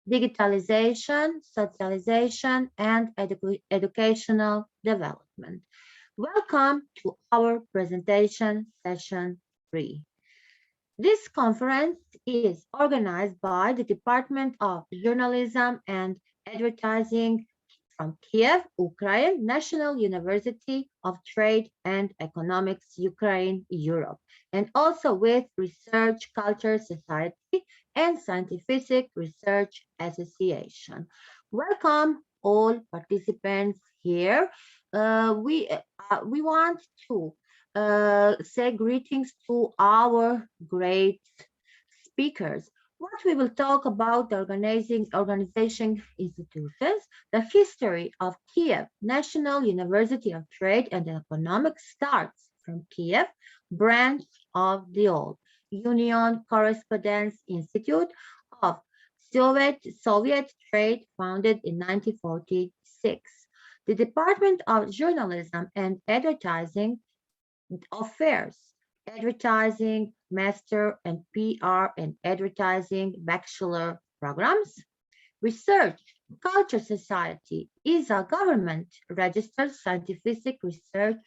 digitalization, socialization, and educational development. Welcome to our presentation session 3. This conference is organized by the Department of Journalism and Advertising from Kiev, Ukraine, National University of Trade and Economics, Ukraine, Europe, and also with Research Culture Society and Scientific Research Association. Welcome all participants here. We want to say greetings to our great speakers. What we will talk about the organization institutions, the history of Kiev National University of Trade and Economics starts from Kiev, branch of the old Union Correspondence Institute of Soviet Trade, founded in 1946. The Department of Journalism and Advertising Affairs, Advertising Master and PR and Advertising Bachelor programs. Research Culture Society is a government-registered scientific research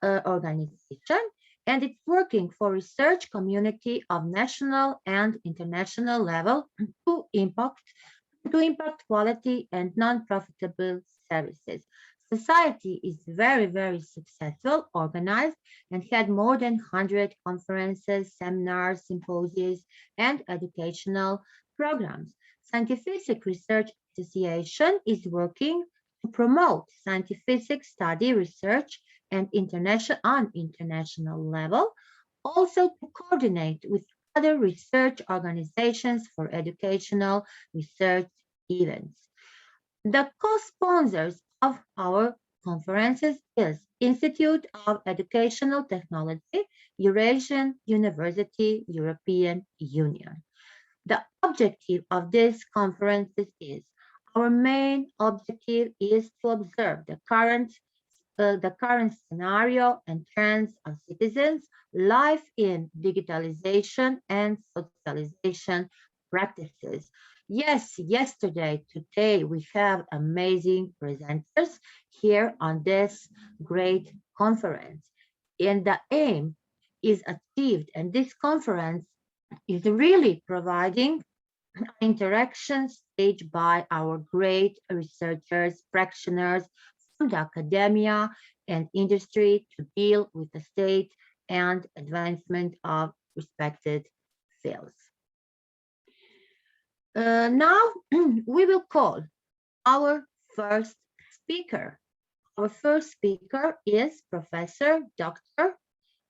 organization, and it's working for research community of national and international level to impact quality and non-profitable services. Society is very successful, organized, and had more than 100 conferences, seminars, symposiums, and educational programs. Scientific Research Association is working to promote scientific study, research, and on international level, also to coordinate with other research organizations for educational research events. The co-sponsors of our conferences is Institute of Educational Technology, Eurasian University, European Union. The objective of this conference is, our main objective is to observe the current scenario and trends of citizens' life in digitalization and socialization practices. Yes, yesterday, today, we have amazing presenters here on this great conference. And the aim is achieved, and this conference is really providing interaction staged by our great researchers, practitioners from the academia and industry to deal with the state and advancement of respected fields. Now we will call our first speaker. Our first speaker is Professor Dr.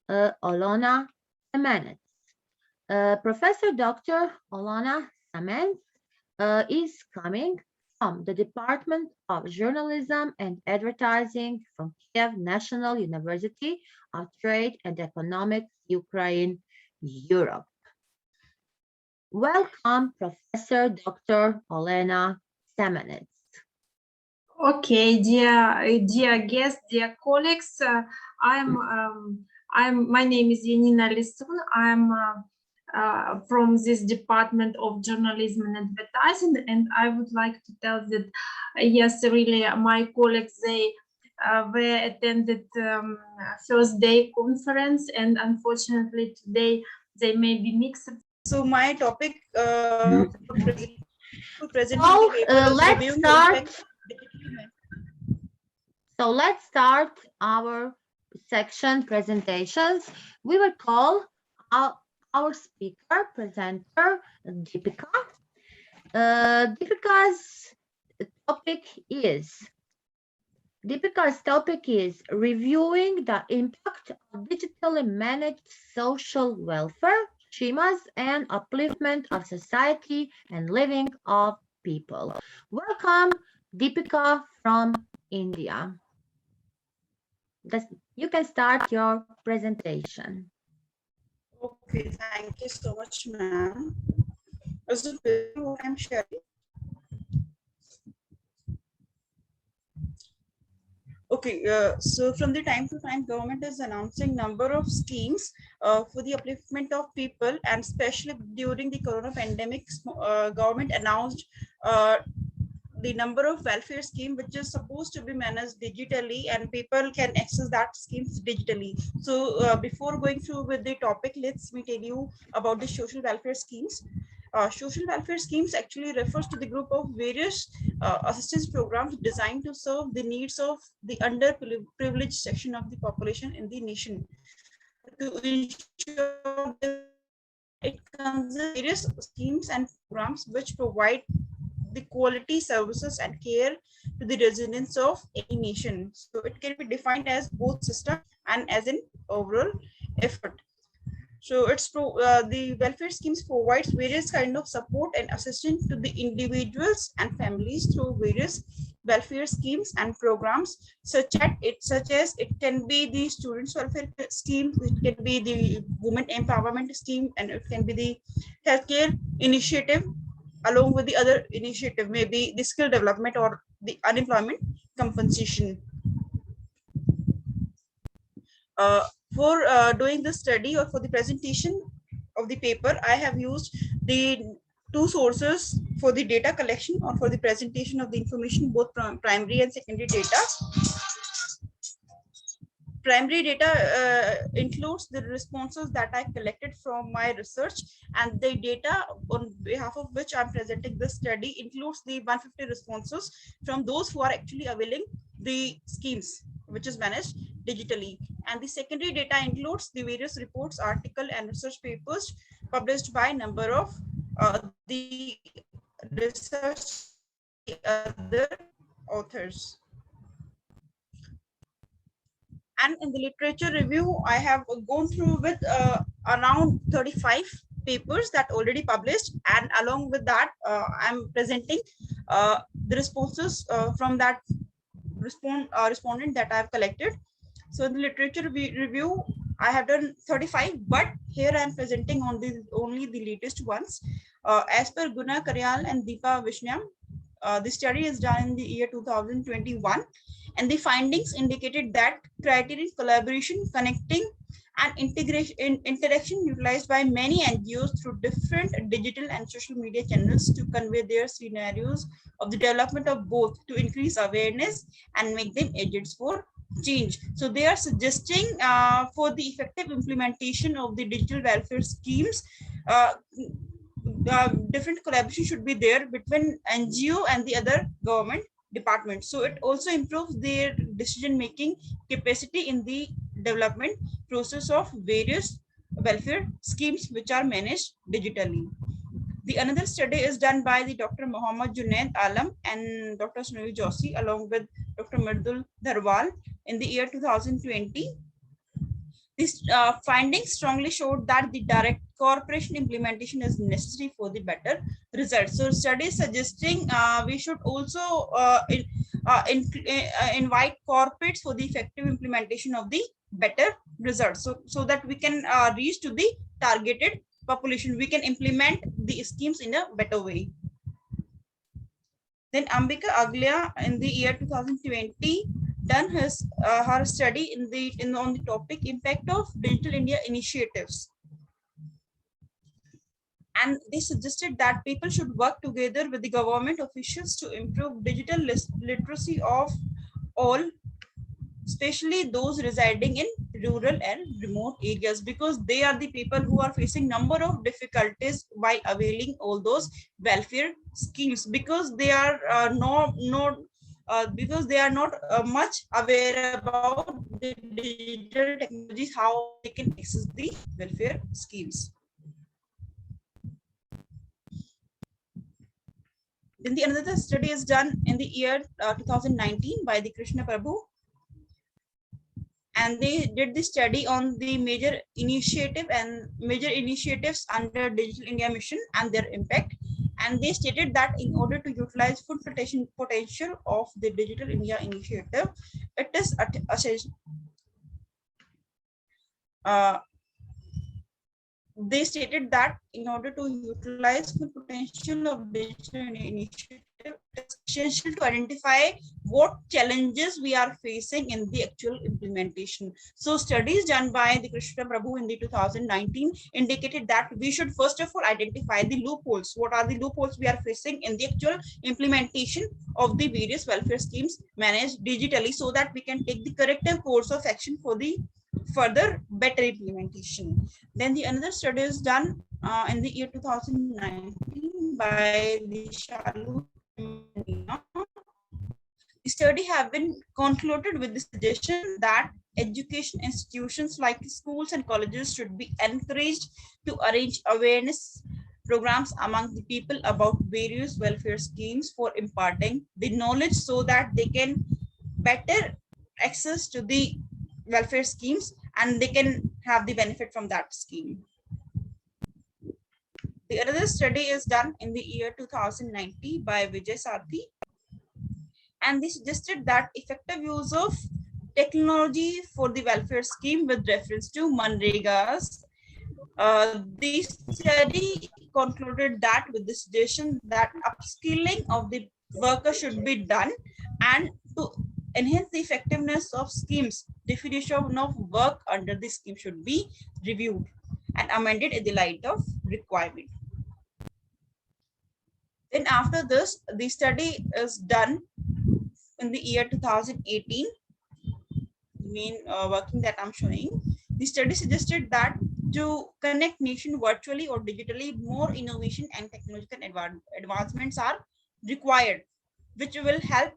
Olona Semenets. Professor Dr. Olona Semenets is coming from the Department of Journalism and Advertising from Kiev National University of Trade and Economics, Ukraine, Europe. Welcome, Professor Dr. Olena Semenets. Okay, dear guests, dear colleagues, my name is Yanina Lisun. I'm from this Department of Journalism and Advertising, and I would like to tell that yes, really, my colleagues, they were attended first day conference, and unfortunately today they may be mixed. So my topic let's start our section presentations. We will call our speaker, presenter, Deepika. Deepika's topic is reviewing the impact of digitally managed social welfare, schemas, and upliftment of society and living of people. Welcome, Deepika from India. You can start your presentation. Okay, thank you so much, ma'am. I'm sharing. Okay, so from the time to time, government is announcing number of schemes for the upliftment of people, and especially during the corona pandemic, government announced uh, the number of welfare scheme which is supposed to be managed digitally, and people can access that schemes digitally. So before going through with the topic, let's me tell you about the social welfare schemes. Social welfare schemes actually refers to the group of various assistance programs designed to serve the needs of the underprivileged section of the population in the nation. To ensure this, it comes in various schemes and programs which provide the quality services and care to the residents of any nation. So it can be defined as both system and as an overall effort. So the welfare schemes provides various kind of support and assistance to the individuals and families through various welfare schemes and programs, such as it can be the students welfare scheme, it can be the women empowerment scheme, and it can be the healthcare initiative, along with the other initiative, maybe the skill development or the unemployment compensation. Uh, for doing the study or for the presentation of the paper, I have used the two sources for the data collection or for the presentation of the information, both primary and secondary data. Primary data includes the responses that I collected from my research, and the data on behalf of which I'm presenting this study includes the 150 responses from those who are actually availing the schemes which is managed digitally. And the secondary data includes the various reports, article, and research papers published by number of the research and the other authors. And in the literature review, I have gone through with around 35 papers that already published, and along with that, I'm presenting the responses from that respondent that I've collected. So in the literature review, I have done 35, but here I'm presenting on the only the latest ones. As per Guna Karyal and Deepa Vishnam, the study is done in the year 2021, and the findings indicated that criterion collaboration, connecting, and interaction utilized by many NGOs through different digital and social media channels to convey their scenarios of the development of both, to increase awareness and make them agents for change. So they are suggesting for the effective implementation of the digital welfare schemes, uh, different collaboration should be there between NGO and the other government departments. So it also improves their decision making capacity in the development process of various welfare schemes which are managed digitally. The another study is done by the Dr. Mohammad Junaid Alam and Dr. Nancy Joshi along with Dr. Mridul Dharwal in the year 2020. These findings strongly showed that the direct corporation implementation is necessary for the better results. So studies suggesting we should also invite corporates for the effective implementation of the better results. So that we can reach to the targeted population, we can implement the schemes in a better way. Then Ambika Aglia in the year 2020 done her study on the topic impact of Digital India initiatives, and they suggested that people should work together with the government officials to improve digital literacy of all, especially those residing in rural and remote areas, because they are the people who are facing number of difficulties by availing all those welfare schemes, because they are because they are not much aware about the digital technologies, how they can access the welfare schemes. Then the another study is done in the year 2019 by the Krishna Prabhu, and they did the study on the major initiatives under Digital India Mission and their impact. And they stated that in order to utilize full potential of the Digital India initiative, it is they stated that in order to utilize full potential of Digital India initiative, it is essential to identify what challenges we are facing in the actual implementation. So studies done by the Krishna Prabhu in the 2019 indicated that we should first of all identify the loopholes. What are the loopholes we are facing in the actual implementation of the various welfare schemes managed digitally, so that we can take the corrective course of action for the further better implementation. Then the another study is done in the year 2019 by the Shalu. The study have been concluded with the suggestion that education institutions like schools and colleges should be encouraged to arrange awareness programs among the people about various welfare schemes for imparting the knowledge, so that they can better access to the welfare schemes and they can have the benefit from that scheme. The other study is done in the year 2019 by Vijay Sarthi, and they suggested that effective use of technology for the welfare scheme with reference to Manregas. The study concluded that with the suggestion that upskilling of the worker should be done, and to enhance the effectiveness of schemes, definition of work under the scheme should be reviewed and amended in the light of requirement. Then after this, the study is done in the year 2018, the main working that I'm showing. The study suggested that to connect nation virtually or digitally, more innovation and technological advancements are required, which will help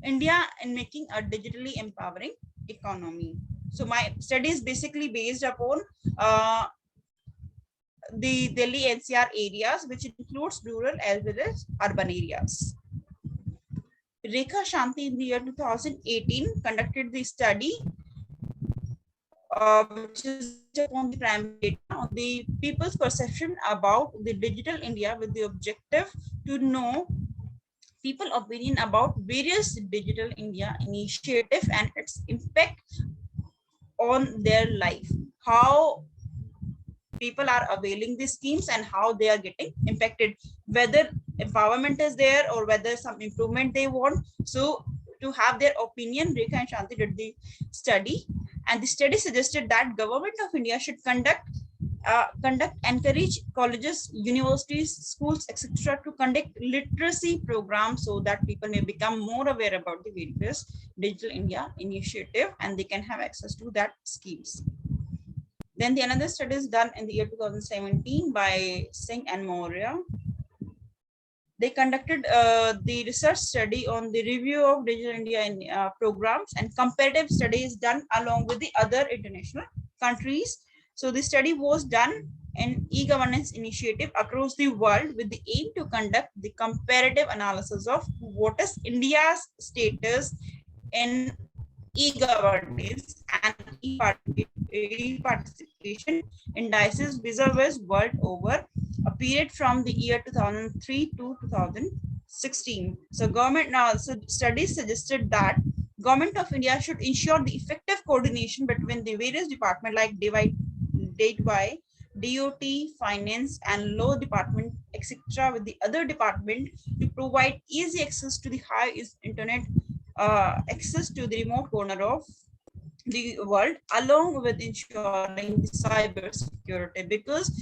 India in making a digitally empowering economy. So my study is basically based upon the Delhi NCR areas, which includes rural as well as urban areas. Rekha Shanti in the year 2018 conducted the study, which is upon the primary data on the people's perception about the digital India, with the objective to know people opinion about various digital India initiative and its impact on their life, how people are availing these schemes and how they are getting impacted, whether empowerment is there or whether some improvement they want. So to have their opinion, Rekha and Shanti did the study, and the study suggested that government of India should encourage colleges, universities, schools, etc. to conduct literacy programs, so that people may become more aware about the various digital India initiative and they can have access to that schemes. Then the another study is done in the year 2017 by Singh and Maurya. They conducted the research study on the review of digital India programs, and comparative studies done along with the other international countries. So the study was done in e-governance initiative across the world with the aim to conduct the comparative analysis of what is India's status in e-governance and e-participation indices vis-a-vis world over a period from the year 2003 to 2016. So government studies suggested that Government of India should ensure the effective coordination between the various departments like DY, DOT, Finance, and Law Department, etc., with the other department to provide easy access to the high internet access to the remote corner of the world, along with ensuring the cyber security. Because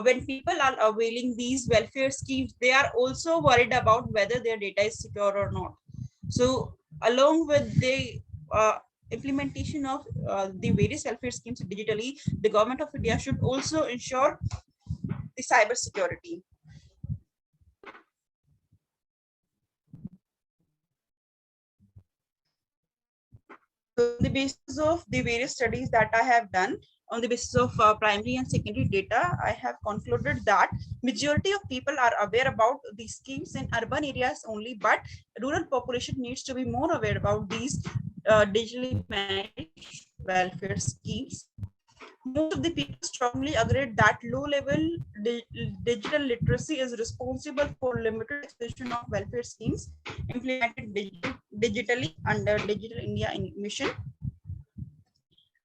when people are availing these welfare schemes, they are also worried about whether their data is secure or not. So along with the implementation of the various welfare schemes digitally, the Government of India should also ensure the cyber security. So on the basis of the various studies that I have done, on the basis of primary and secondary data, I have concluded that majority of people are aware about these schemes in urban areas only, but rural population needs to be more aware about these digitally managed welfare schemes. Most of the people strongly agreed that low-level digital literacy is responsible for limited expansion of welfare schemes implemented digitally under Digital India Mission.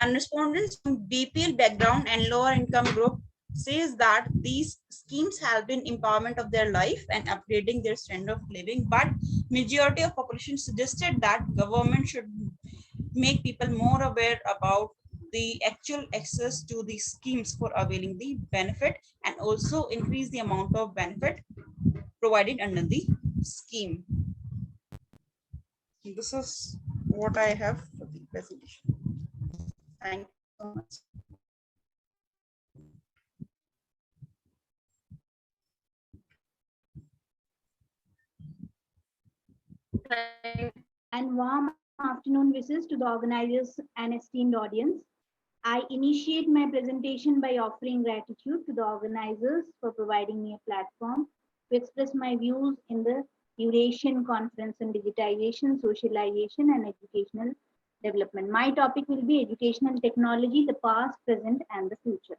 And respondents from BPL background and lower income group says that these schemes have been empowerment of their life and upgrading their standard of living, but majority of population suggested that government should make people more aware about the actual access to the schemes for availing the benefit, and also increase the amount of benefit provided under the scheme. This is what I have for the presentation. Thank you so much. And warm afternoon wishes to the organizers and esteemed audience. I initiate my presentation by offering gratitude to the organizers for providing me a platform to express my views in the Eurasian Conference on Digitization, Socialization, and Educational Development. My topic will be educational technology, the past, present, and the future.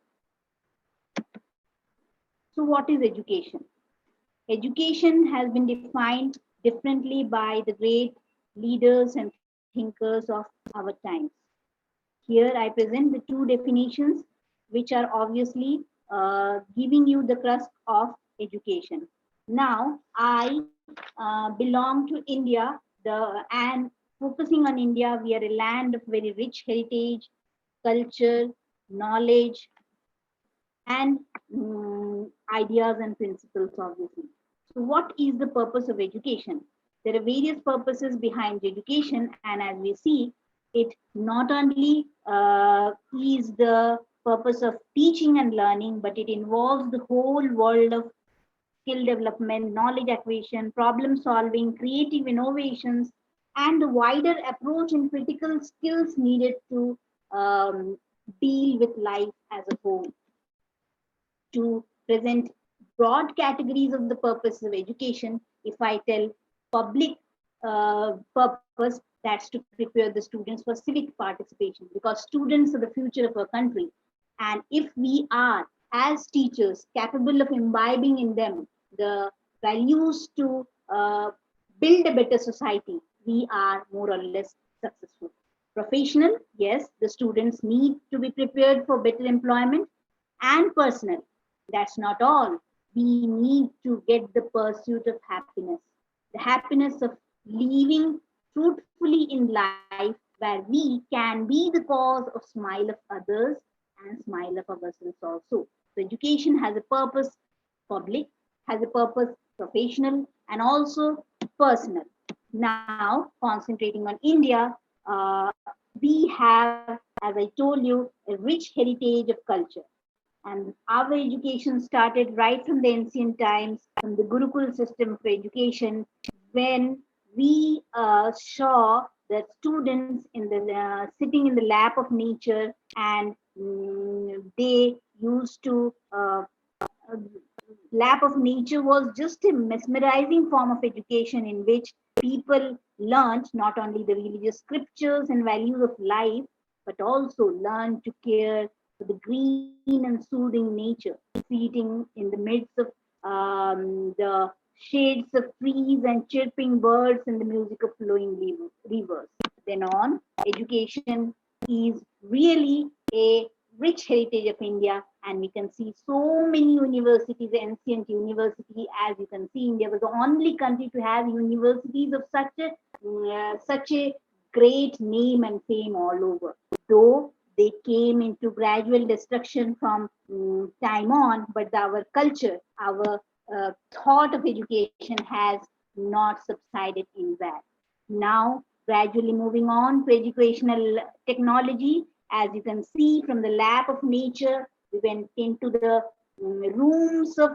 So, what is education? Education has been defined differently by the great leaders and thinkers of our times. Here I present the two definitions, which are obviously giving you the crust of education. Now, I belong to India, and focusing on India, we are a land of very rich heritage, culture, knowledge, and ideas and principles, obviously. So, what is the purpose of education? There are various purposes behind education, and as we see, it not only is the purpose of teaching and learning, but it involves the whole world of skill development, knowledge acquisition, problem solving, creative innovations, and the wider approach and critical skills needed to deal with life as a whole. To present broad categories of the purpose of education, if I tell public purpose, that's to prepare the students for civic participation, because students are the future of our country. And if we are, as teachers, capable of imbibing in them the values to build a better society, we are more or less successful. Professional, yes, the students need to be prepared for better employment. And personal, that's not all. We need to get the pursuit of happiness, the happiness of living fruitfully in life, where we can be the cause of smile of others and smile of ourselves also. So education has a purpose, public, has a purpose, professional, and also personal. Now, concentrating on India, we have, as I told you, a rich heritage of culture. And our education started right from the ancient times, from the Gurukul system for education, when we saw the students in the sitting in the lap of nature, and they used to lap of nature was just a mesmerizing form of education in which people learned not only the religious scriptures and values of life, but also learned to care for the green and soothing nature, sitting in the midst of the shades of trees and chirping birds and the music of flowing rivers. Then on, education is really a rich heritage of India, and we can see so many universities, ancient university. As you can see, India was the only country to have universities of such a great name and fame all over. Though they came into gradual destruction from time on, but our culture, our thought of education has not subsided in that. Now, gradually moving on to educational technology, as you can see from the lap of nature, we went into the rooms of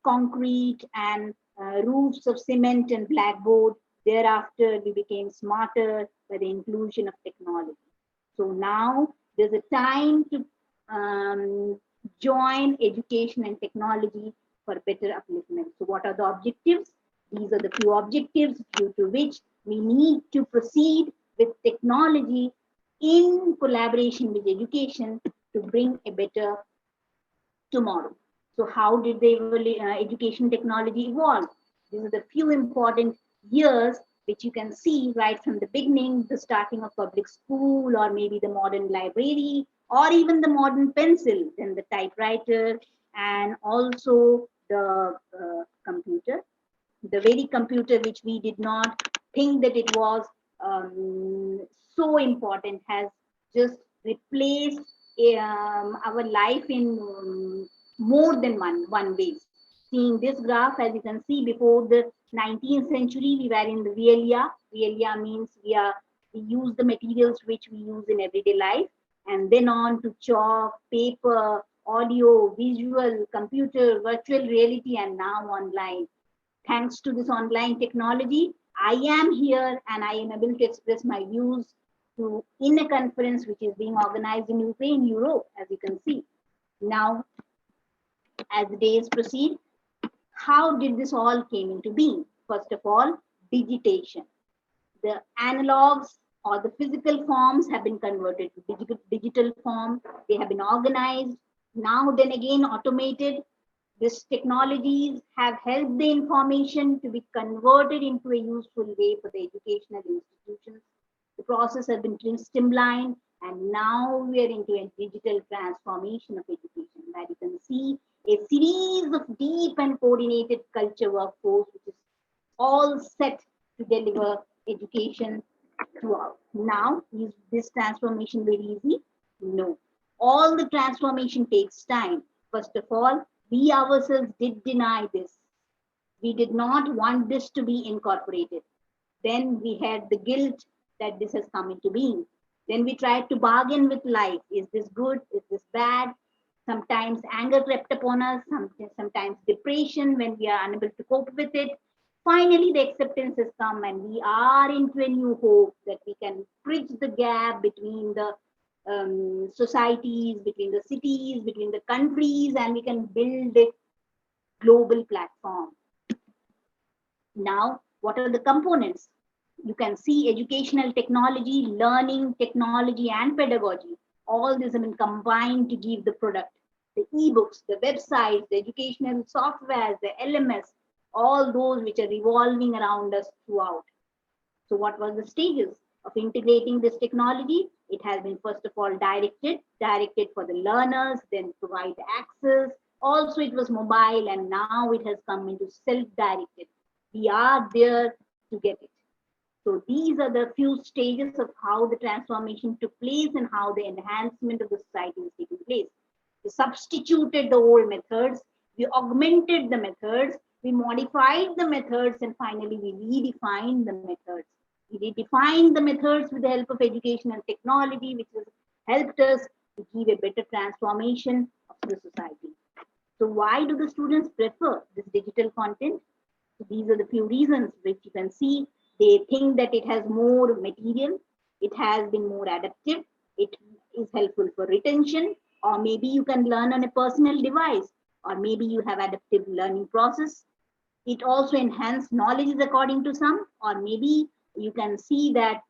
concrete and roofs of cement and blackboard. Thereafter, we became smarter by the inclusion of technology. So now there's a time to join education and technology for better upliftment. So what are the objectives? These are the few objectives due to which we need to proceed with technology in collaboration with education to bring a better tomorrow. So how did the education technology evolve? These are the few important years which you can see right from the beginning, the starting of public school, or maybe the modern library, or even the modern pencil, then the typewriter, and also the computer. The very computer which we did not think that it was so important has just replaced our life in more than one ways. Seeing this graph, as you can see, before the 19th century, we were in the realia. Realia means we use the materials which we use in everyday life, and then on to chalk, paper, audio, visual, computer, virtual reality, and now online. Thanks to this online technology, I am here and I am able to express my views in a conference which is being organized in Ukraine, Europe, as you can see. Now, as the days proceed, how did this all came into being? First of all, digitation. The analogs or the physical forms have been converted to digital form. They have been organized. Now, then again, automated. These technologies have helped the information to be converted into a useful way for the educational institutions. The process has been streamlined, and now we are into a digital transformation of education, where you can see a series of deep and coordinated culture workforce, which is all set to deliver education throughout. Now, is this transformation very easy? No. All the transformation takes time. First of all, we ourselves did deny this. We did not want this to be incorporated. Then we had the guilt that this has come into being. Then we tried to bargain with life. Is this good? Is this bad? Sometimes anger crept upon us, sometimes depression when we are unable to cope with it. Finally, the acceptance has come, and we are into a new hope that we can bridge the gap between the societies, between the cities, between the countries, and we can build a global platform. Now, what are the components? You can see educational technology, learning technology, and pedagogy. All these have been combined to give the product. The ebooks, the websites, the educational softwares, the LMS, all those which are revolving around us throughout. So what was the stages of integrating this technology? It has been first of all directed for the learners, then provide access. Also it was mobile, and now it has come into self-directed. We are there to get it. So these are the few stages of how the transformation took place and how the enhancement of the society is taking place. We substituted the old methods, we augmented the methods, we modified the methods, and finally we redefined the methods. We redefined the methods with the help of education and technology, which has helped us to give a better transformation of the society. So why do the students prefer this digital content? So these are the few reasons which you can see. They think that it has more material, it has been more adaptive, it is helpful for retention, or maybe you can learn on a personal device, or maybe you have adaptive learning process. It also enhances knowledge according to some, or maybe you can see that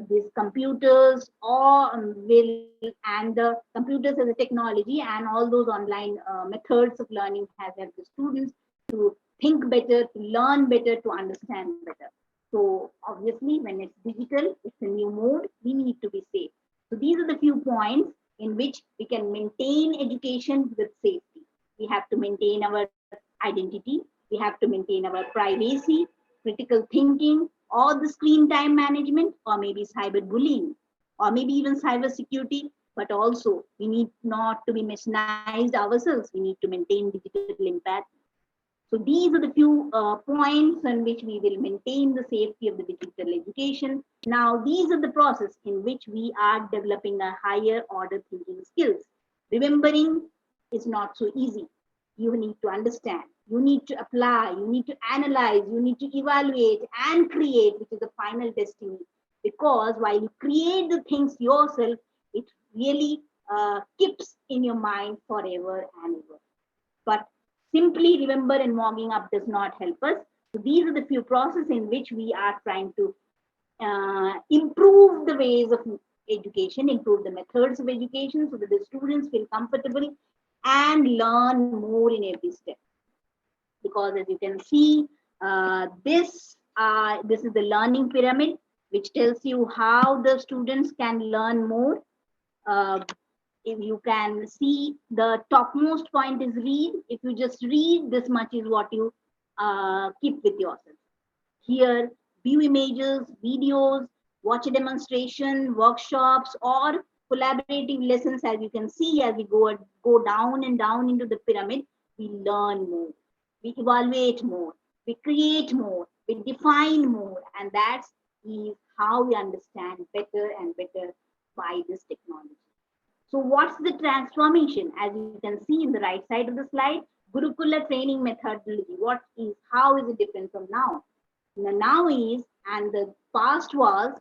these computers and the computers as a technology and all those online methods of learning has helped the students to think better, to learn better, to understand better. So obviously when it's digital, it's a new mode, we need to be safe. So these are the few points in which we can maintain education with safety. We have to maintain our identity, we have to maintain our privacy, critical thinking, or the screen time management, or maybe cyberbullying, or maybe even cyber security. But also we need not to be mesmerized ourselves. We need to maintain digital impact. So these are the few points on which we will maintain the safety of the digital education. Now, these are the process in which we are developing a higher order thinking skills. Remembering is not so easy. You need to understand, you need to apply, you need to analyze, you need to evaluate and create, which is the final destiny. Because while you create the things yourself, it really keeps in your mind forever and ever. But simply remember and warming up does not help us. So these are the few processes in which we are trying to improve the ways of education, improve the methods of education so that the students feel comfortable and learn more in every step. Because as you can see, this is the learning pyramid, which tells you how the students can learn more. If you can see, the topmost point is read. If you just read, this much is what you keep with yourself. Here, view images, videos, watch a demonstration, workshops, or collaborative lessons. As you can see, as we go down and down into the pyramid, we learn more, we evaluate more, we create more, we define more, and that's is how we understand better and better by this technology. So what's the transformation? As you can see in the right side of the slide, Gurukula training methodology. What is, how is it different from now? The now is, and the past was,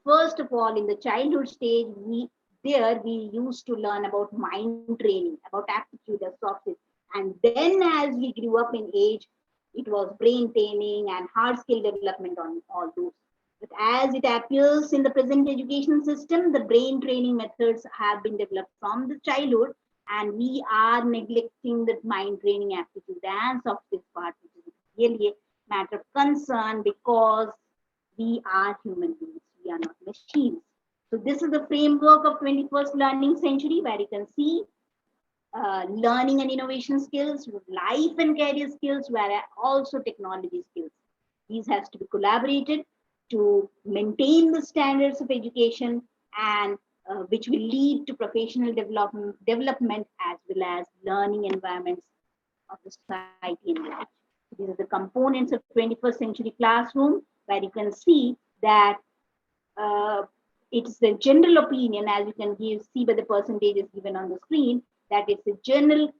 first of all, in the childhood stage, we used to learn about mind training, about aptitude and soft skills. And then as we grew up in age, it was brain training and hard skill development on all those. But as it appears in the present education system, the brain training methods have been developed from the childhood, and we are neglecting the mind training aptitude and soft skills part, which is really a matter of concern because we are human beings, we are not machines. So this is the framework of 21st learning century, where you can see learning and innovation skills, life and career skills, where also technology skills. These has to be collaborated to maintain the standards of education, and which will lead to professional development as well as learning environments of the society in large. These are the components of 21st century classroom, where you can see that uh, it's the general opinion, as you can see by the percentages given on the screen, that it's a general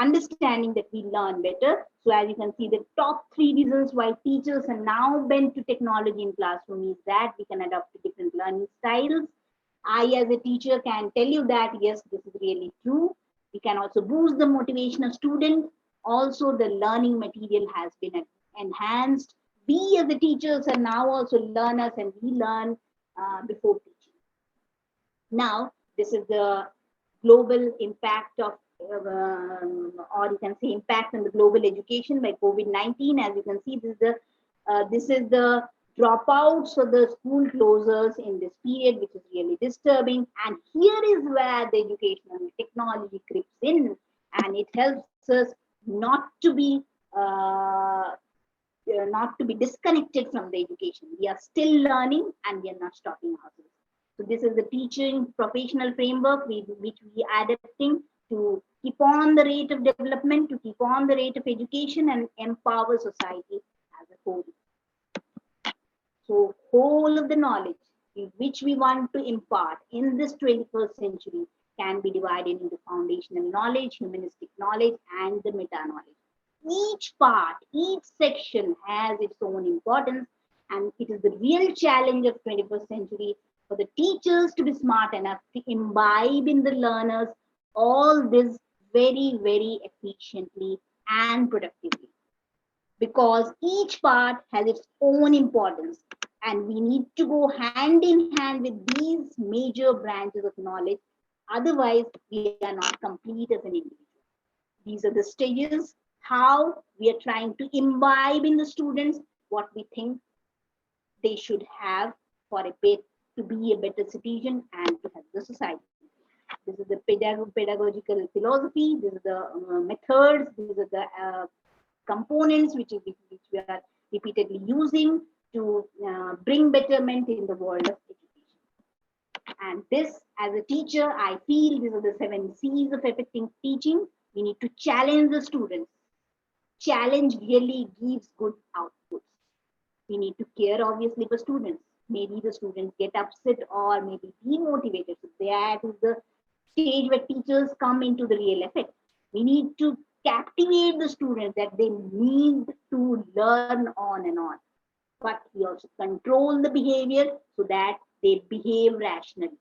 understanding that we learn better. So as you can see, the top 3 reasons why teachers are now bent to technology in classroom is that we can adopt to different learning styles. I, as a teacher, can tell you that, yes, this is really true. We can also boost the motivation of students. Also, the learning material has been enhanced. We, as the teachers, are now also learners, and we learn before teaching. Now, this is the global impact of, or you can say impact on the global education by COVID-19. As you can see, this is the dropouts or the school closures in this period, which is really disturbing. And here is where the educational technology creeps in, and it helps us uh, not to be disconnected from the education. We are still learning, and we are not stopping ourselves. So this is the teaching professional framework which we are adapting to keep on the rate of development, to keep on the rate of education, and empower society as a whole. So whole of the knowledge which we want to impart in this 21st century can be divided into foundational knowledge, humanistic knowledge, and the meta knowledge. Each part, each section has its own importance, and it is the real challenge of 21st century for the teachers to be smart enough to imbibe in the learners all this very, very efficiently and productively. Because each part has its own importance, and we need to go hand in hand with these major branches of knowledge. Otherwise, we are not complete as an individual. These are the stages how we are trying to imbibe in the students what we think they should have for a bit to be a better citizen and to help the society. This is the pedagogical philosophy. This is the methods. These are the components which we are repeatedly using to bring betterment in the world of education. And this, as a teacher, I feel these are the 7 C's of effective teaching. We need to challenge the students. Challenge really gives good outputs. We need to care, obviously, for students. Maybe the students get upset or maybe demotivated. So that is the stage where teachers come into the real effect. We need to captivate the students that they need to learn on and on. But we also control the behavior so that they behave rationally.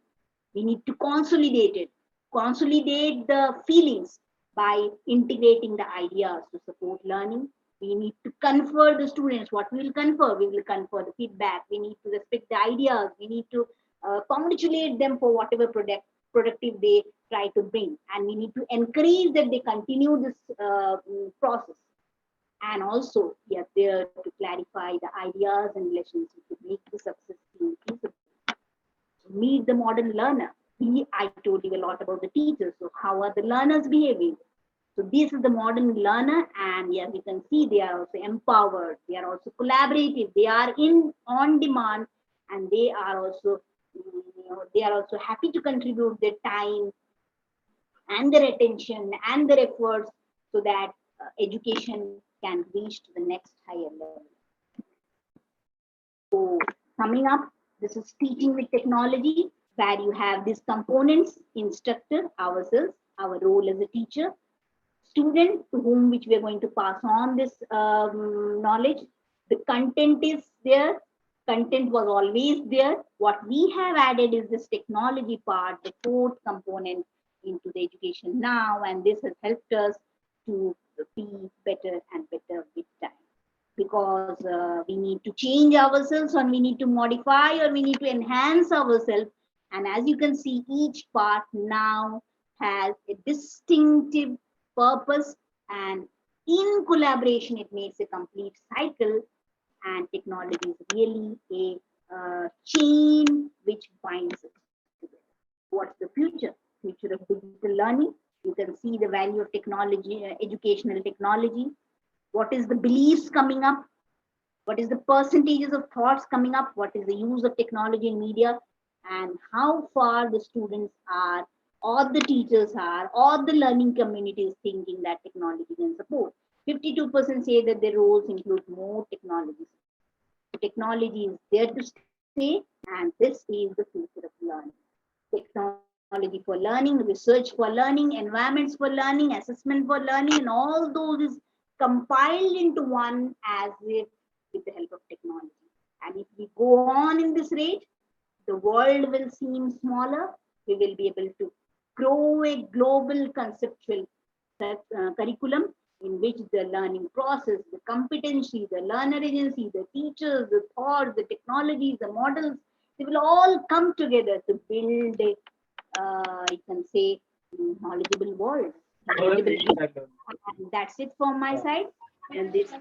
We need to consolidate the feelings by integrating the ideas to support learning. We need to confer the students. What we will confer? We will confer the feedback. We need to respect the ideas. We need to congratulate them for whatever productive they try to bring. And we need to encourage that they continue this process. And also, we are there to clarify the ideas and relations to make the success team feasible. So meet the modern learner. I told you a lot about the teachers. So how are the learners behaving? So this is the modern learner, and yes, you can see they are also empowered. They are also collaborative. They are in on demand, and they are also, they are also happy to contribute their time and their attention and their efforts so that education can reach to the next higher level. So coming up, this is teaching with technology, where you have these components: instructor, ourselves, our role as a teacher, student to whom which we are going to pass on this knowledge. The content is there. Content was always there. What we have added is this technology part, the fourth component into the education now, and this has helped us to be better and better with time, because we need to change ourselves, or we need to modify, or we need to enhance ourselves. And as you can see, each part now has a distinctive purpose, and in collaboration it makes a complete cycle. And technology is really a chain which binds us together. What's the future? Future of digital learning. You can see the value of technology, educational technology. What is the beliefs coming up? What is the percentages of thoughts coming up? What is the use of technology in media? And how far the students are, or the teachers are, or the learning community is thinking that technology can support. 52% say that their roles include more technologies. So technology is there to stay, and this is the future of learning. Technology for learning, research for learning, environments for learning, assessment for learning, and all those is compiled into one as if with the help of technology. And if we go on in this rate, the world will seem smaller. We will be able to grow a global conceptual curriculum in which the learning process, the competency, the learner agency, the teachers, the thoughts, the technologies, the models, they will all come together to build a, you can say, knowledgeable world. And that's it from my side. And this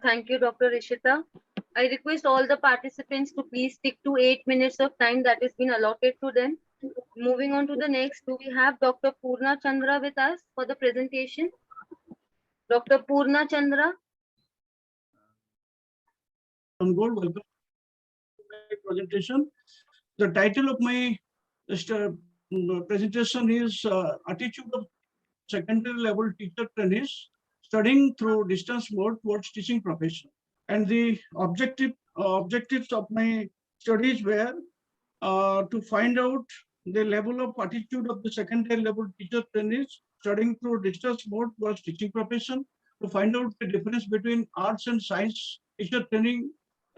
Thank you, Dr. Rishita. I request all the participants to please stick to 8 minutes of time that has been allotted to them. Moving on to the next, do we have Dr. Purna Chandra with us for the presentation? Dr. Purna Chandra. Welcome to my presentation. The title of my presentation is Attitude of Secondary Level Teacher Trainees Studying Through Distance Mode Towards Teaching Profession. And the objectives of my studies were to find out the level of attitude of the secondary level teacher trainees studying through distance mode towards teaching profession, to find out the difference between arts and science teacher training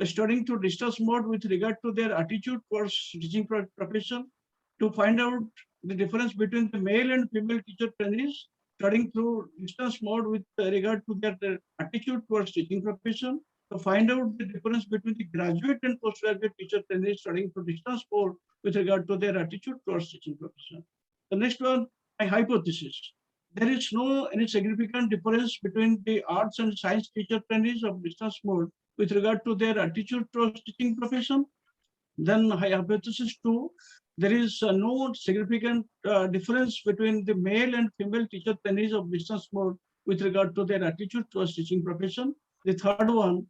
studying through distance mode with regard to their attitude towards teaching profession, to find out the difference between the male and female teacher trainees studying through distance mode with regard to their attitude towards teaching profession, to find out the difference between the graduate and postgraduate teacher trainees studying through distance mode with regard to their attitude towards teaching profession. The next one, my hypothesis. There is no any significant difference between the arts and science teacher trainees of distance mode with regard to their attitude towards teaching profession. Then hypothesis 2, there is no significant difference between the male and female teacher trainees of distance mode with regard to their attitude towards teaching profession. The third one,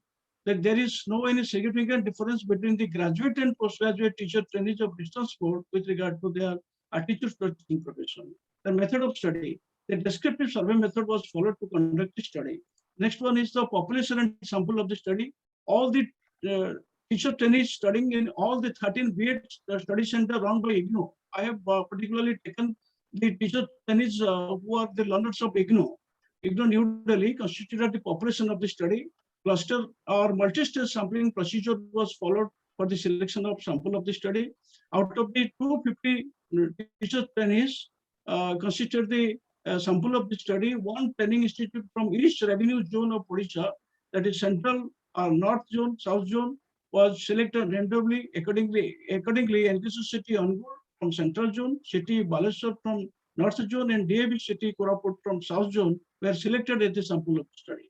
that there is no any significant difference between the graduate and postgraduate teacher trainees of distance mode with regard to their attitude towards teaching profession. The method of study, the descriptive survey method was followed to conduct the study. Next one is the population and sample of the study. All the teacher trainees studying in all the 13 B.Ed study center run by IGNOU. I have particularly taken the teacher trainees who are the learners of IGNOU. IGNOU New Delhi constituted the population of the study. Cluster or multi-stage sampling procedure was followed for the selection of sample of the study. Out of the 250 teacher trainees constituted the sample of the study, one training institute from each revenue zone of Odisha, that is central or north zone, south zone, was selected randomly. Accordingly, NKC City Angul from central zone, City Baleshwar from north zone, and DAV City Koraput from south zone were selected as the sample of the study.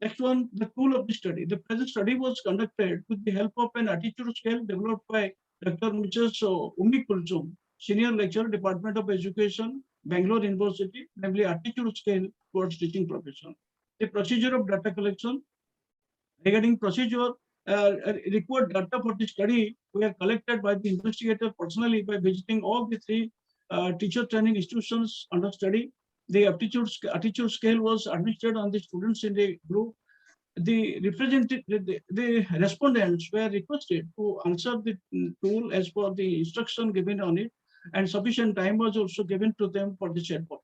Next one, the tool of the study. The present study was conducted with the help of an attitude scale developed by Dr. Mrs. Umi Kulsum, Senior Lecturer, Department of Education, Bangalore University, namely attitude scale towards teaching profession. The procedure of data collection. Regarding procedure, required data for the study were collected by the investigator personally by visiting all the three teacher training institutions under study. The attitude scale was administered on the students in the group. The respondents were requested to answer the tool as per the instruction given on it, and sufficient time was also given to them for the chatbot.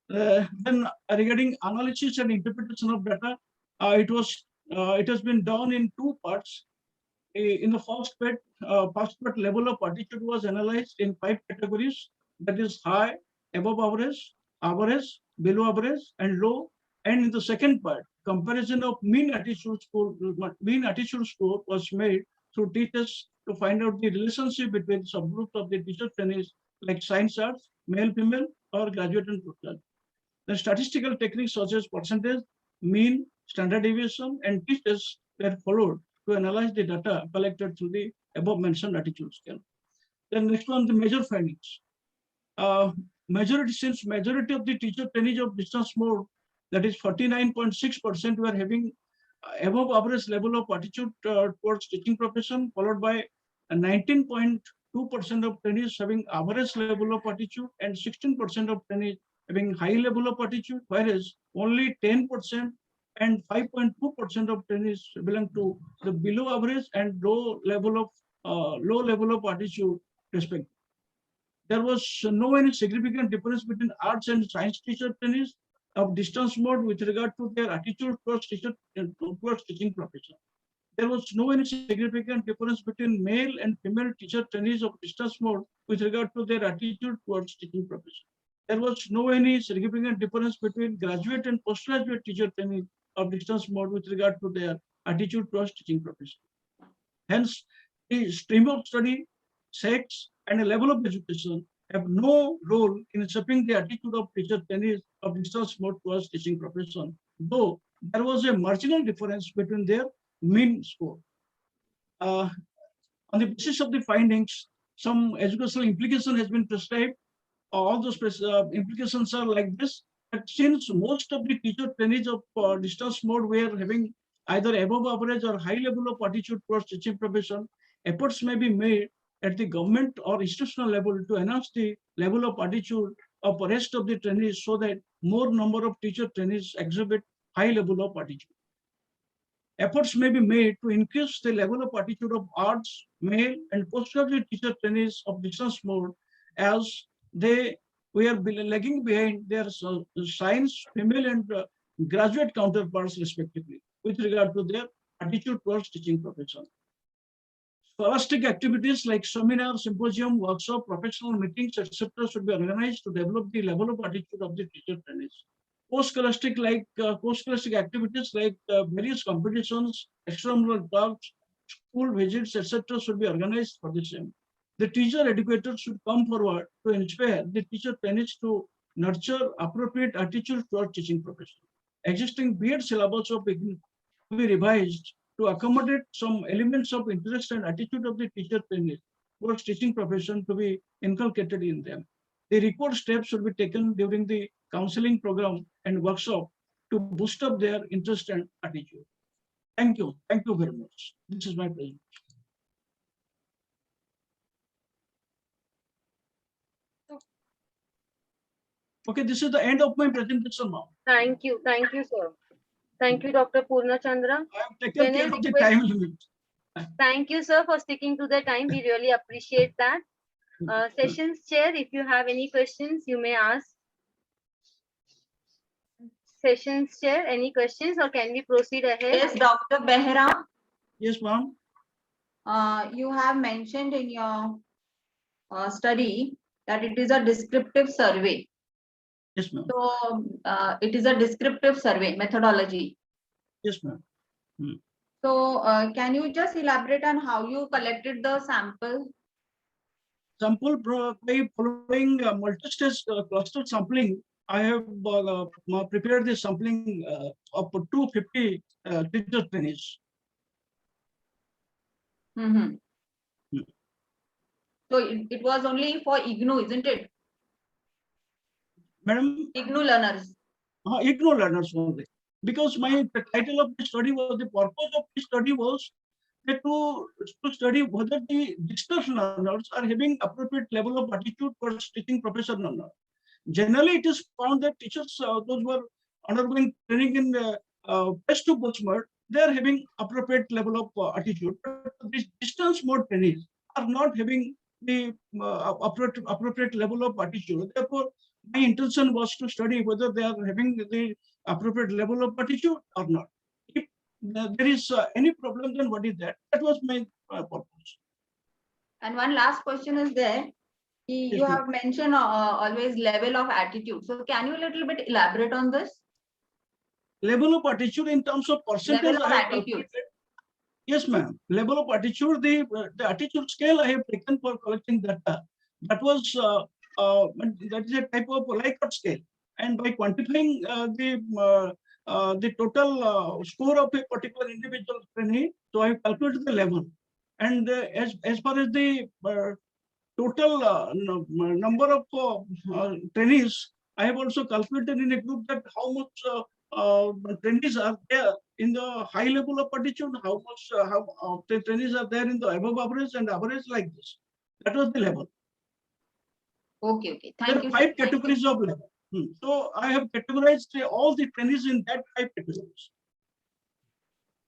Then regarding analysis and interpretation of data, it has been done in two parts. In the first part, level of attitude was analyzed in 5 categories, that is high, above average, average, below average, and low. And in the second part, comparison of mean attitude score was made through teachers to find out the relationship between subgroups of the teacher trainees like science arts, male, female, or graduate and postgraduate. The statistical techniques such as percentage, mean, standard deviation, and t-tests were followed to analyze the data collected through the above mentioned attitude scale. Then next one, the major findings. Majority of the teacher trainees of distance mode, that is 49.6%, were having above average level of attitude towards teaching profession, followed by 19.2% of trainees having average level of attitude and 16% of trainees having high level of attitude, whereas only 10% and 5.2% of trainees belong to the below average and low level of attitude respectively. There was no any significant difference between arts and science teacher trainees of distance mode with regard to their attitude towards teaching profession. There was no any significant difference between male and female teacher trainees of distance mode with regard to their attitude towards teaching profession. There was no any significant difference between graduate and postgraduate teacher training of distance mode with regard to their attitude towards teaching profession. Hence, the stream of study, sex, and a level of education have no role in shaping the attitude of teacher trainees of distance mode towards teaching profession, though there was a marginal difference between their mean score. On the basis of the findings, some educational implication has been prescribed. All those implications are like this: that since most of the teacher trainees of distance mode were having either above average or high level of attitude towards teaching profession, efforts may be made at the government or institutional level to enhance the level of attitude of the rest of the trainees so that more number of teacher trainees exhibit high level of attitude. Efforts may be made to increase the level of attitude of arts, male, and postgraduate teacher trainees of distance mode, as they were lagging behind their science, female, and graduate counterparts respectively with regard to their attitude towards teaching profession. Scholastic activities like seminar, symposium, workshop, professional meetings, etc. should be organized to develop the level of attitude of the teacher trainees. Post-scholastic activities like various competitions, extramural talks, school visits, etc. should be organized for the same. The teacher educators should come forward to inspire the teacher trainees to nurture appropriate attitude towards teaching profession. Existing B.Ed syllabus of be revised to accommodate some elements of interest and attitude of the teacher trainees towards teaching profession to be inculcated in them. The required steps should be taken during the counseling program and workshop to boost up their interest and attitude. Thank you. Thank you very much. This is my presentation. Okay, this is the end of my presentation now. Thank you, sir. Thank you, Dr. Purna Chandra. I have taken care of the time limit. Thank you, sir, for sticking to the time. We really appreciate that. Sessions chair, if you have any questions, you may ask. Sessions chair, any questions, or can we proceed ahead? Yes, Dr. Behra. Yes, ma'am. You have mentioned in your study that it is a descriptive survey. Yes, ma'am. So it is a descriptive survey methodology. Yes, ma'am. So can you just elaborate on how you collected the sample? Sample by following multi-stage cluster sampling I have prepared the sampling of 250 teacher trainees. Mhm. So it was only for IGNOU, isn't it? Madam, IGNOU learners. IGNOU learners only. Because the title of the study was, the purpose of the study was that to study whether the distance learners are having appropriate level of attitude towards teaching profession or not. Generally, it is found that teachers, those who are undergoing training in face-to-face mode, they are having appropriate level of attitude. But these distance mode trainees are not having the appropriate level of attitude. Therefore, my intention was to study whether they are having the appropriate level of attitude or not. If there is any problem, then what is that? That was my purpose. And one last question is there. Yes, You ma'am. have mentioned always level of attitude. So can you a little bit elaborate on this? Level of attitude in terms of percentage, Level of I have attitude. calculated. Yes, ma'am. Level of attitude, the attitude scale I have taken for collecting data. That was that is a type of Likert scale, and by quantifying the total score of a particular individual trainee, so I have calculated the level. And as far as the total number of trainees, I have also calculated in a group that how much trainees are there in the high level of attitude, how much the trainees are there in the above average and average, like this. That was the level. Okay. There Thank are you. 5 Thank you. categories of level. So I have categorized all the trainees in that 5 categories.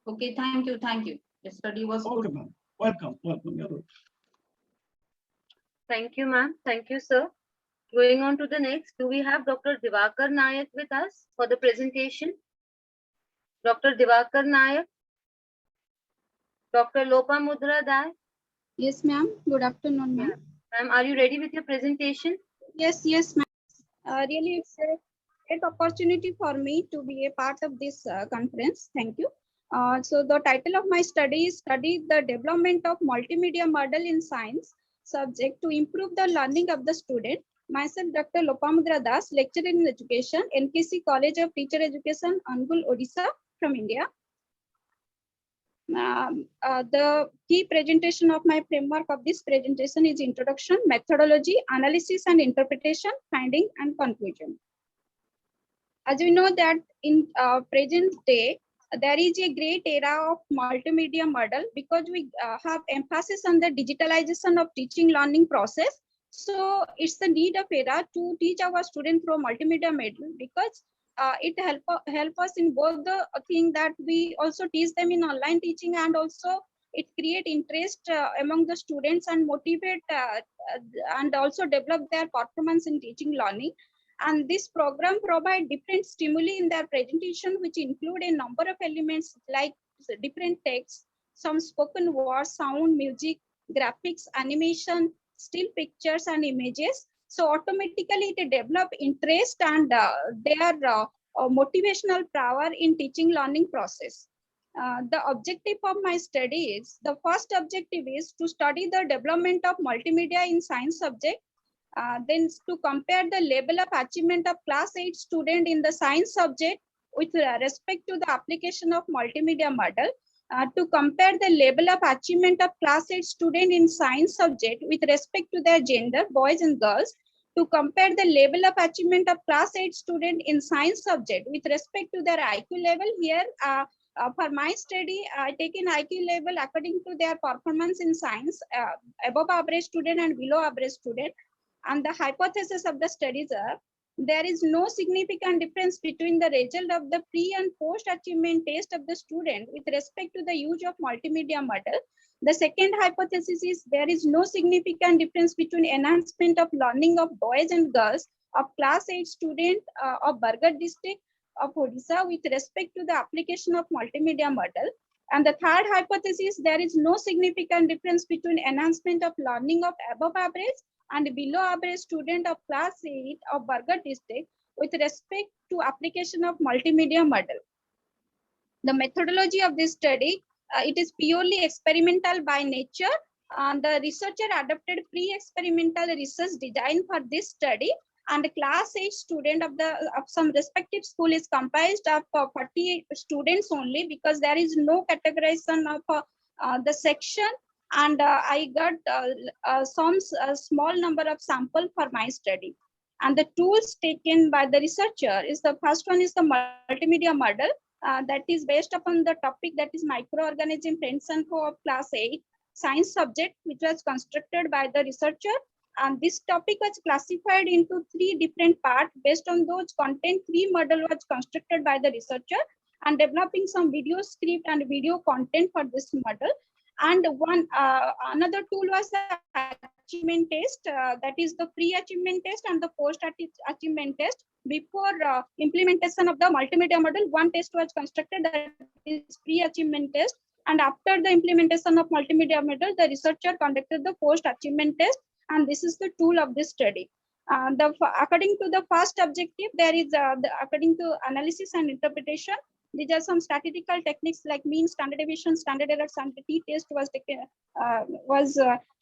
Okay, thank you. Thank you. The study was Okay, good. ma'am. Welcome. You're welcome. Thank you, ma'am. Thank you, sir. Going on to the next, do we have Dr. Divakar Nayak with us for the presentation? Dr. Divakar Nayak, Dr. Lopamudra Das. Yes, ma'am. Good afternoon, ma'am. Ma'am, are you ready with your presentation? Yes, ma'am. Really, it's a great opportunity for me to be a part of this conference. Thank you. So the title of my study is Study the Development of Multimedia Model in Science subject to improve the learning of the student. Myself, Dr. Lopamudra Das, lecturer in education, NKC College of Teacher Education, Angul, Odisha from India. The key presentation of my framework of this presentation is introduction, methodology, analysis and interpretation, finding and conclusion. As we know that in present day, there is a great era of multimedia model because we have emphasis on the digitalization of teaching learning process. So it's the need of era to teach our students through multimedia model because it help us in both the thing that we also teach them in online teaching and also it create interest among the students and motivate and also develop their performance in teaching learning. And this program provide different stimuli in their presentation, which include a number of elements like different texts, some spoken words, sound, music, graphics, animation, still pictures and images. So automatically it develop interest and their motivational power in teaching learning process. The objective of my study is, the first objective is to study the development of multimedia in science subject. Then to compare the level of achievement of class 8 student in the science subject with respect to the application of multimedia model. To compare the level of achievement of class 8 student in science subject with respect to their gender, boys and girls. To compare the level of achievement of class 8 student in science subject with respect to their IQ level. Here, for my study, I taken IQ level according to their performance in science, above average student and below average student. And the hypothesis of the studies are, there is no significant difference between the result of the pre and post achievement test of the student with respect to the use of multimedia model. The second hypothesis is, there is no significant difference between enhancement of learning of boys and girls of class 8 student of Bargarh district of Odisha with respect to the application of multimedia model. And the third hypothesis, there is no significant difference between enhancement of learning of above average and below average student of class 8 of Bargarh district with respect to application of multimedia model. The methodology of this study, it is purely experimental by nature. The researcher adopted pre-experimental research design for this study. and class 8 student of some respective school is comprised of 40 students only, because there is no categorization of the section, and I got some small number of sample for my study. And the tools taken by the researcher is, the first one is the multimedia model that is based upon the topic, that is microorganism friends and co of class 8 science subject, which was constructed by the researcher. And this topic was classified into 3 different parts. Based on those content, 3 model was constructed by the researcher, and developing some video script and video content for this model. And one another tool was the achievement test, that is the pre-achievement test and the post-achievement test. Before implementation of the multimedia model, one test was constructed, that is pre-achievement test, and after the implementation of multimedia model, the researcher conducted the post-achievement test, and this is the tool of this study. According to the first objective, there is according to analysis and interpretation, these are some statistical techniques like mean, standard deviation, standard errors, and the t-test was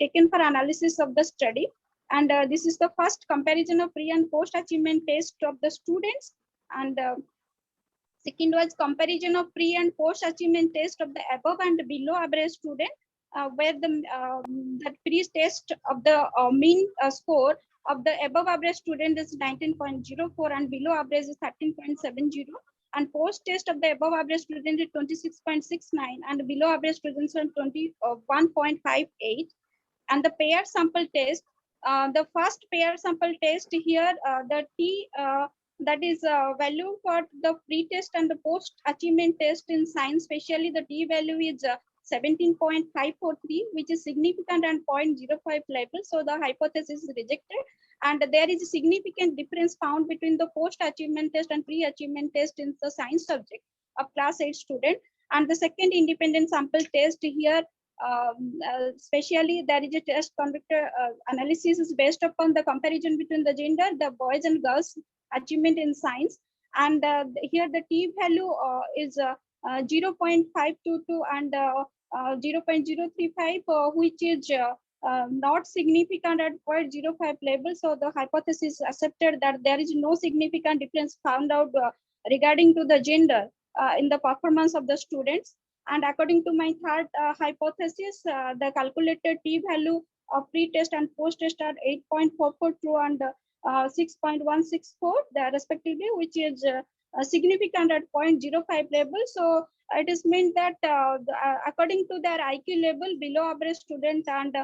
taken for analysis of the study. And this is the first comparison of pre and post achievement test of the students. And second was comparison of pre and post achievement test of the above and below average student, where the pre-test of the mean score of the above average student is 19.04 and below average is 13.70, and post-test of the above average student is 26.69 and below average students are 21.58. And the pair sample test, the first pair sample test here, the T that is value for the pre-test and the post-achievement test in science, especially the T value is 17.543, which is significant and 0.05 level. So the hypothesis is rejected. And there is a significant difference found between the post-achievement test and pre-achievement test in the science subject of class 8 student. And the second independent sample test here, especially there is a test conductor analysis is based upon the comparison between the gender, the boys and girls achievement in science. And here the T value is 0.522 and 0.035, which is not significant at 0.05 level. So the hypothesis accepted that there is no significant difference found out regarding to the gender in the performance of the students. And according to my third hypothesis, the calculated T value of pre-test and post-test are 8.442 and 6.164 respectively, which is significant at 0.05 level. So it is meant that according to their IQ level, below average students, and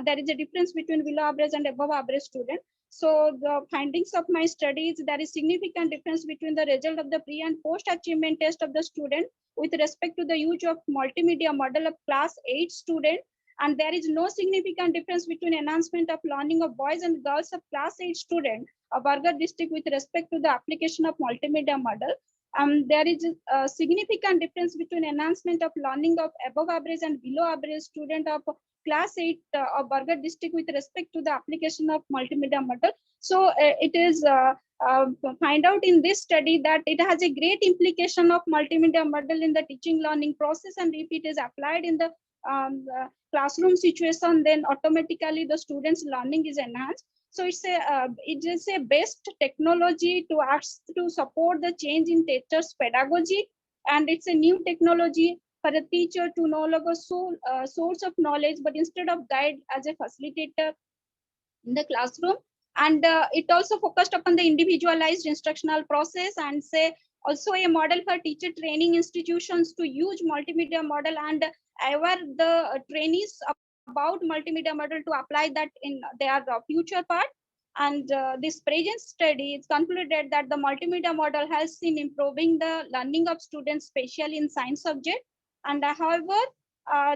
there is a difference between below average and above average student. So the findings of my studies, there is significant difference between the result of the pre and post achievement test of the student with respect to the use of multimedia model of class 8 student. And there is no significant difference between enhancement of learning of boys and girls of class 8 student of Bargarh district with respect to the application of multimedia model. There is a significant difference between enhancement of learning of above average and below average student of class 8 of Bargarh district with respect to the application of multimedia model. So it is find out in this study that it has a great implication of multimedia model in the teaching learning process, and if it is applied in the classroom situation, then automatically the students learning is enhanced. So it is a best technology to support the change in teachers pedagogy, and it's a new technology for a teacher to no longer source of knowledge, but instead of guide as a facilitator in the classroom. And it also focused upon the individualized instructional process, and also a model for teacher training institutions to use multimedia model and aware the trainees about multimedia model to apply that in their future part. And this present study is concluded that the multimedia model has seen improving the learning of students, especially in science subject. And however,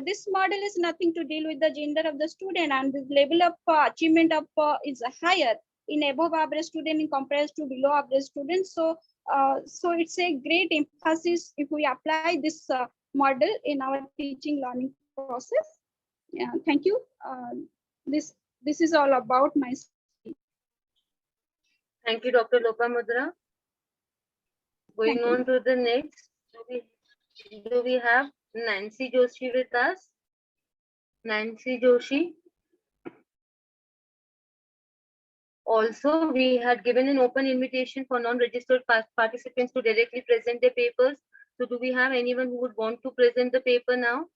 this model is nothing to deal with the gender of the student, and the level of achievement of is higher in above average student in comparison to below average students. So it's a great emphasis if we apply this model in our teaching learning process. Yeah, thank you. This is all about my speech. Thank you, Dr. Lopamudra. Going Thank you. on to the next, do we have Nancy Joshi with us? Nancy Joshi. Also, we had given an open invitation for non-registered participants to directly present their papers. So do we have anyone who would want to present the paper now?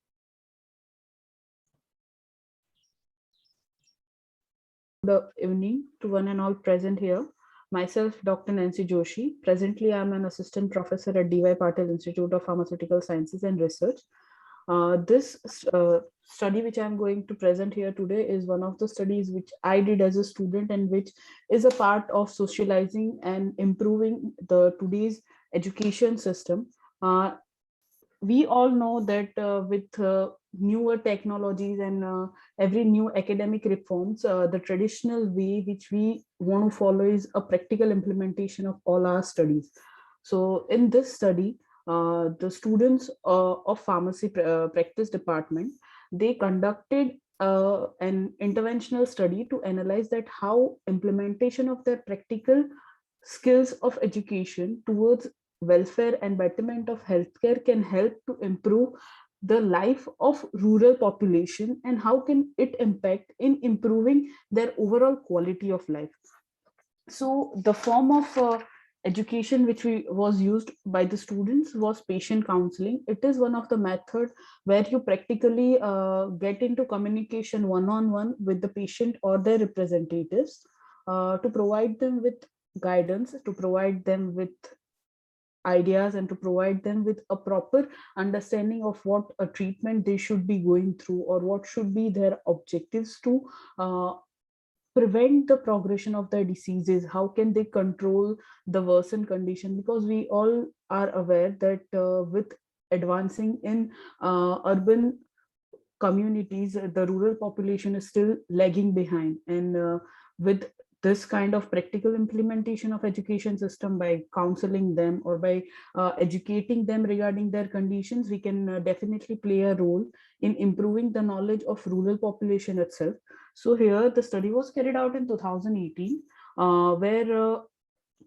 Good evening to one and all present here. Myself, Dr. Nancy Joshi. Presently, I'm an assistant professor at D.Y. Patil Institute of Pharmaceutical Sciences and Research. This study which I'm going to present here today is one of the studies which I did as a student and which is a part of socializing and improving the today's education system. We all know that with newer technologies and every new academic reforms, the traditional way which we want to follow is a practical implementation of all our studies. So in this study, the students of pharmacy practice department, they conducted an interventional study to analyze that how implementation of their practical skills of education towards welfare and betterment of healthcare can help to improve the life of rural population and how can it impact in improving their overall quality of life. So the form of education which was used by the students was patient counseling. It is one of the method where you practically get into communication one-on-one with the patient or their representatives to provide them with guidance, to provide them with ideas, and to provide them with a proper understanding of what a treatment they should be going through or what should be their objectives to prevent the progression of their diseases. How can they control the worsened condition? Because we all are aware that with advancing in urban communities, the rural population is still lagging behind. And with this kind of practical implementation of education system, by counseling them or by educating them regarding their conditions, we can definitely play a role in improving the knowledge of rural population itself. So here the study was carried out in 2018, where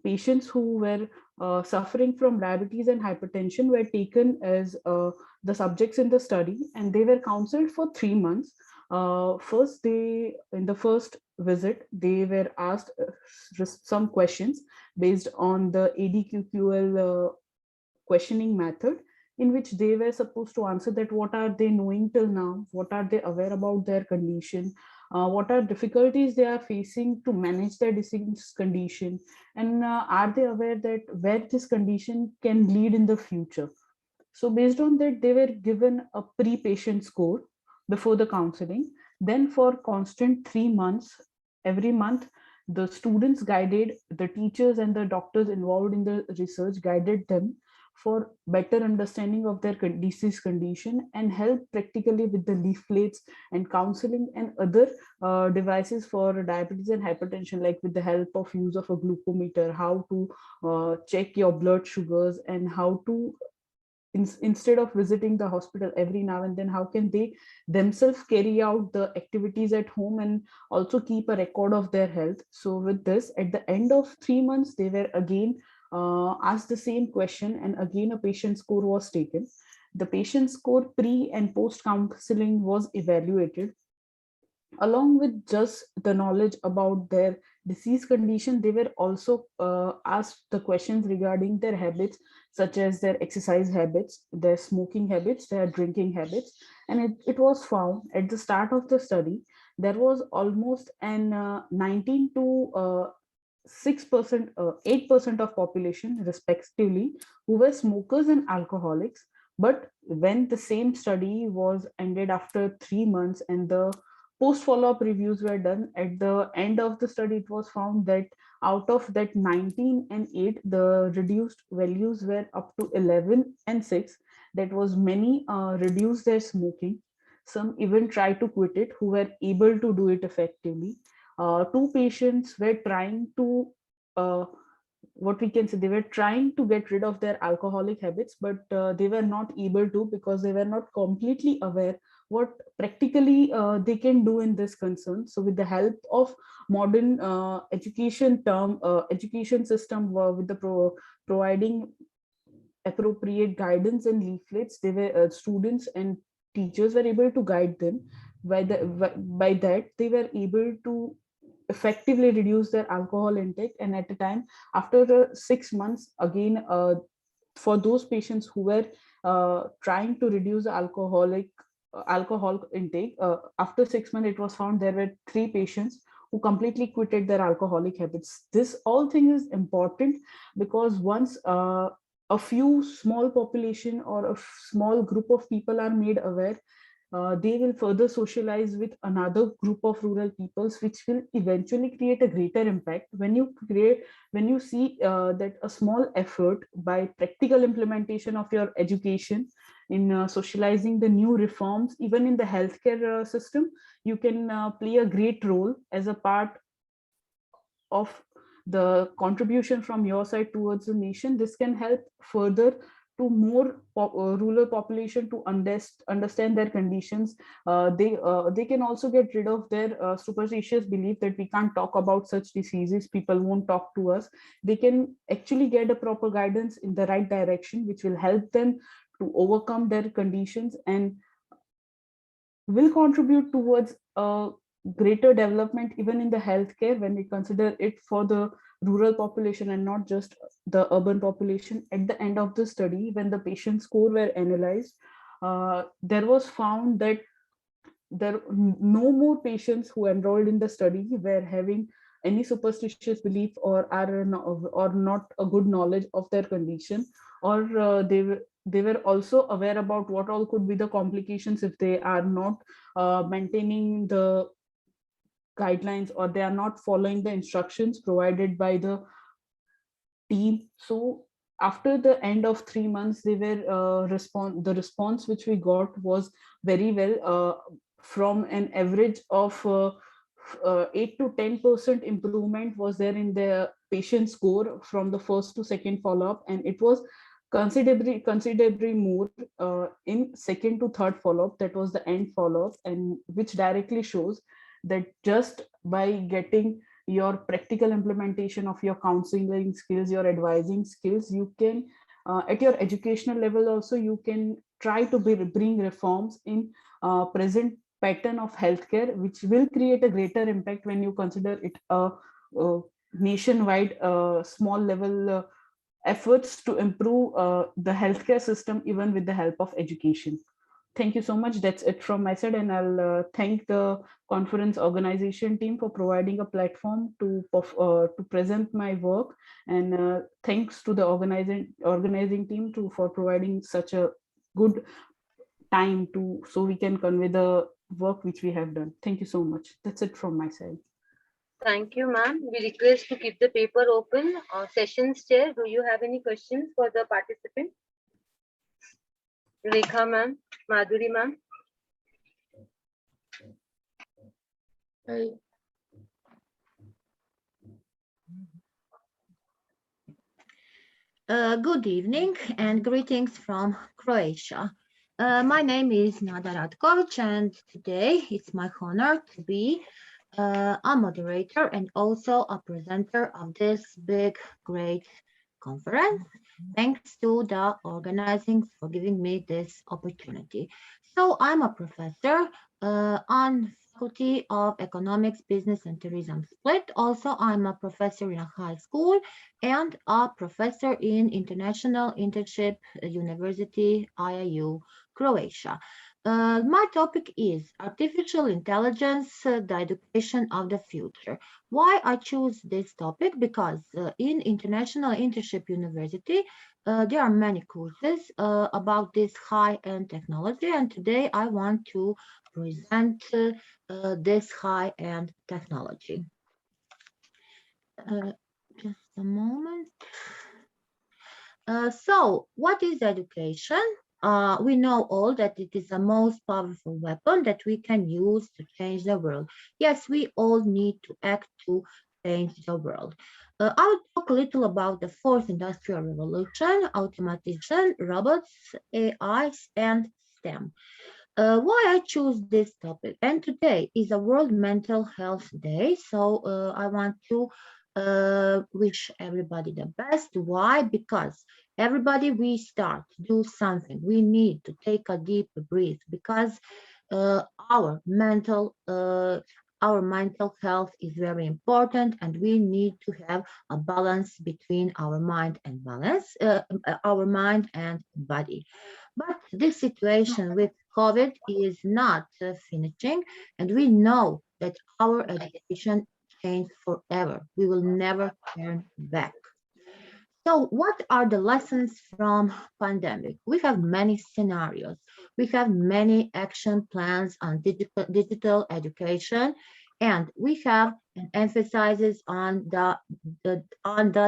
patients who were suffering from diabetes and hypertension were taken as the subjects in the study, and they were counseled for 3 months. First, in the first visit, they were asked some questions based on the ADQQL questioning method, in which they were supposed to answer that what are they knowing till now, what are they aware about their condition, what are difficulties they are facing to manage their disease condition, and are they aware that where this condition can lead in the future. So based on that, they were given a pre-patient score before the counseling. Then for constant 3 months, every month, the students guided the teachers and the doctors involved in the research, guided them for better understanding of their disease condition and help practically with the leaflets and counseling and other devices for diabetes and hypertension, like with the help of use of a glucometer, how to check your blood sugars, and how to instead of visiting the hospital every now and then, how can they themselves carry out the activities at home and also keep a record of their health. So with this, at the end of 3 months, they were again asked the same question, and again a patient score was taken. The patient score pre and post counseling was evaluated. Along with just the knowledge about their disease condition, they were also asked the questions regarding their habits, such as their exercise habits, their smoking habits, their drinking habits. And it was found at the start of the study, there was almost an 19 to 6%, 8% of population respectively who were smokers and alcoholics. But when the same study was ended after 3 months and the post follow-up reviews were done, at the end of the study, it was found that out of that 19 and 8, the reduced values were up to 11 and 6. That was many reduced their smoking. Some even tried to quit it, who were able to do it effectively. Two patients were trying to what we can say, they were trying to get rid of their alcoholic habits, but they were not able to, because they were not completely aware what practically they can do in this concern. So with the help of modern education system, with the providing appropriate guidance and leaflets, they were students and teachers were able to guide them. By that, they were able to effectively reduce their alcohol intake. And at a time, after the 6 months, again, for those patients who were trying to reduce alcohol intake, after 6 months, it was found there were 3 patients who completely quitted their alcoholic habits. This all thing is important, because once a few small population or a small group of people are made aware, they will further socialize with another group of rural peoples, which will eventually create a greater impact. When you see that a small effort by practical implementation of your education in socializing the new reforms, even in the healthcare system, you can play a great role as a part of the contribution from your side towards the nation. This can help further to more rural population to understand their conditions. They can also get rid of their superstitious belief that we can't talk about such diseases, people won't talk to us. They can actually get a proper guidance in the right direction, which will help them to overcome their conditions and will contribute towards a greater development even in the healthcare, when we consider it for the rural population and not just the urban population. At the end of the study, when the patient score were analyzed, there was found that no more patients who enrolled in the study were having any superstitious belief or not a good knowledge of their condition, or they were also aware about what all could be the complications if they are not maintaining the guidelines, or they are not following the instructions provided by the team. So after the end of 3 months, they were the response which we got was very well, from an average of 8 to 10% improvement was there in the patient score from the first to second follow-up, and it was considerably more in second to third follow-up, that was the end follow-up, and which directly shows that just by getting your practical implementation of your counseling skills, your advising skills, you can at your educational level also, you can try to bring reforms in present pattern of healthcare, which will create a greater impact when you consider it a nationwide small level efforts to improve the healthcare system, even with the help of education. Thank you so much. That's it from my side, and I'll thank the conference organization team for providing a platform to present my work, and thanks to the organizing team for providing such a good time so we can convey the work which we have done. Thank you so much. That's it from my side. Thank you, ma'am. We request to keep the paper open. Sessions chair, do you have any questions for the participant? Rekha ma'am, Madhuri ma'am. Good evening and greetings from Croatia. My name is Nadarat Kotch, and today it's my honor to be a moderator and also a presenter of this big, great conference. Thanks to the organizing for giving me this opportunity. So I'm a professor on Faculty of Economics, Business and Tourism Split. Also, I'm a professor in a high school and a professor in International Internship University, IIU, Croatia. My topic is artificial intelligence, the education of the future. Why I choose this topic? Because in International Internship University, there are many courses about this high-end technology, and today I want to present this high-end technology. Just a moment. So, what is education? We know all that it is the most powerful weapon that we can use to change the world. Yes, we all need to act to change the world. I will talk a little about the fourth industrial revolution, automation, robots, AI, and STEM. Why I choose this topic? And today is a World Mental Health Day, so I want to wish everybody the best. Why? Because everybody we start do something. We need to take a deep breath because our mental our mental health is very important, and we need to have a balance between our mind and our mind and body. But this situation with COVID is not finishing, and we know that our education changed forever. We will never turn back. So what are the lessons from pandemic? We have many scenarios. We have many action plans on digital education, and we have an emphasis on the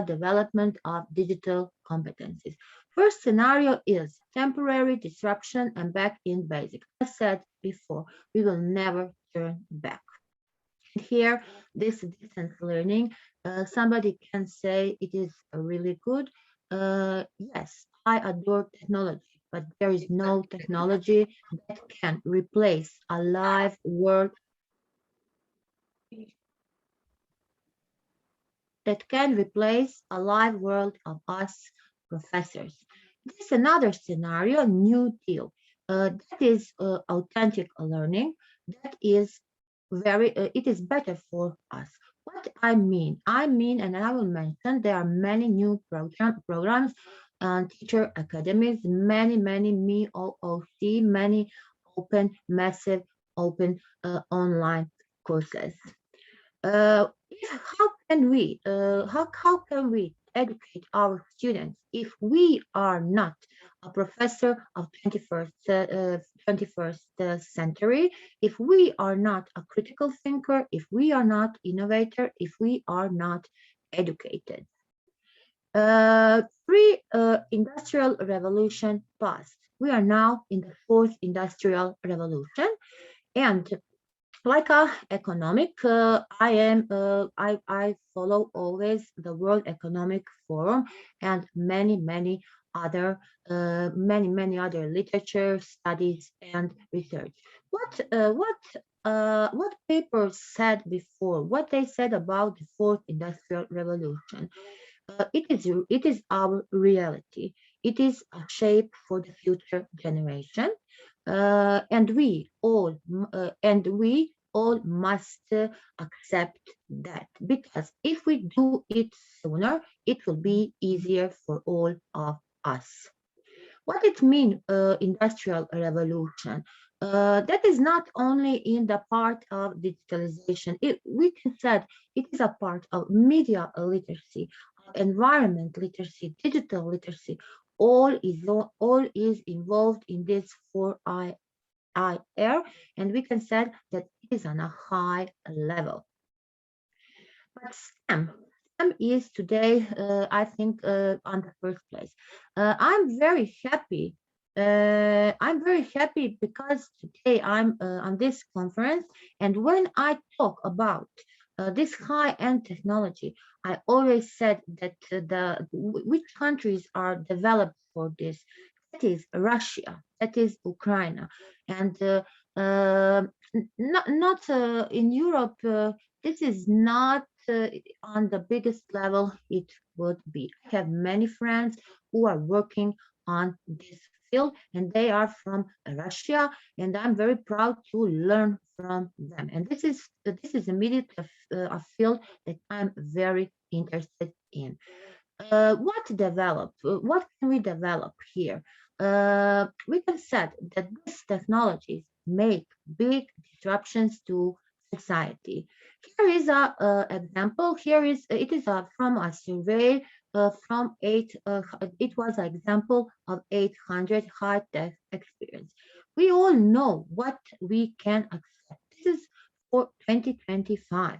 development of digital competencies. First scenario is temporary disruption and back in basic. As said before, we will never turn back. Here, this distance learning, somebody can say it is really good. Yes, I adore technology, but there is no technology that can replace a live world of us professors. This is another scenario, new deal. That is authentic learning. That is it is better for us. What I mean, and I will mention, there are many new programs and teacher academies, many MeOOC, many massive open online courses. How can we educate our students if we are not a professor of 21st century, if we are not a critical thinker, if we are not innovator, if we are not educated? Pre-industrial revolution passed. We are now in the fourth industrial revolution, and like a economic, I follow always the World Economic Forum and many other literature studies and research. What papers said before? What they said about the fourth industrial revolution? It is our reality. It is a shape for the future generation, and we all must accept that, because if we do it sooner, it will be easier for all of us. What it means, industrial revolution? That is not only in the part of digitalization. We can say it is a part of media literacy, environment literacy, digital literacy. All is involved in this 4I IR, and we can say that it is on a high level. But STEM is today, I think, on the first place. I'm very happy. I'm very happy because today I'm on this conference, and when I talk about this high-end technology, I always said that which countries are developed for this. That is Russia, that is Ukraine, and not in Europe. This is not on the biggest level it would be. I have many friends who are working on this field, and they are from Russia, and I'm very proud to learn from them. And this is immediately a field that I'm very interested in. What can we develop here? We can say that these technologies make big disruptions to society. Here is a example. It is from a survey from it was an example of 800 high-tech experience. We all know what we can accept. This is for 2025.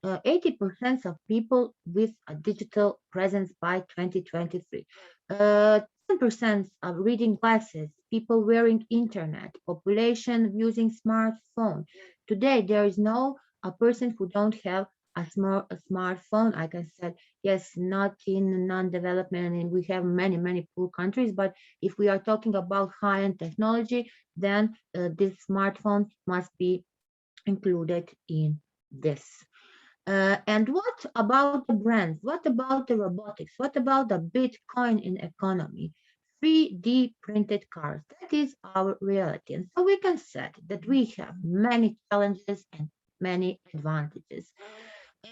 80% of people with a digital presence by 2023. 10% of reading glasses, people wearing internet, population using smartphone. Today, there is no a person who don't have a smartphone. I can say, yes, not in non-development, and we have many poor countries, but if we are talking about high-end technology, then this smartphone must be included in this. And what about the brands? What about the robotics? What about the Bitcoin in economy? 3D printed cars. That is our reality. And so we can say that we have many challenges and many advantages.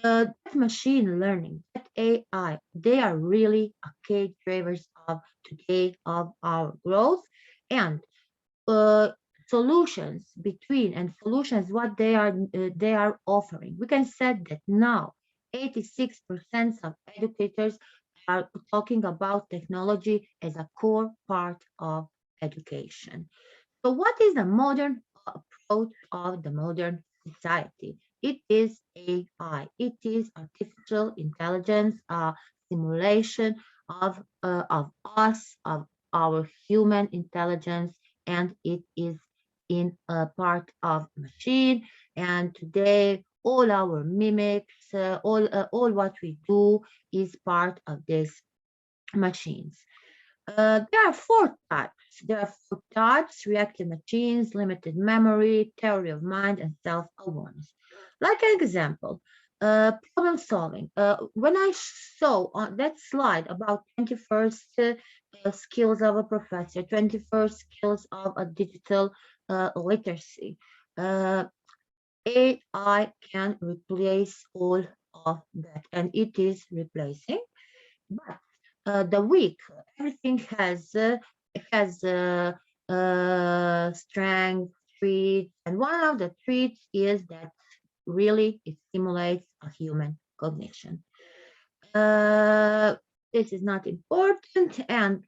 That machine learning, that AI, they are really a key drivers of today of our growth, and uh, solutions between and solutions what they are offering. We can say that now 86% of educators are talking about technology as a core part of education. So what is the modern approach of the modern society? It is AI. It is artificial intelligence, simulation of us, of our human intelligence, and it is in a part of machine. And today, all our mimics, all what we do is part of these machines. There are four types. There are four types: reactive machines, limited memory, theory of mind, and self-awareness. Like an example, problem solving. When I saw on that slide about 21st skills of a professor, 21st skills of a digital literacy, uh, AI can replace all of that, and it is replacing. But the weak, everything has strength, traits, and one of the traits is that really it stimulates a human cognition. Uh, this is not important, and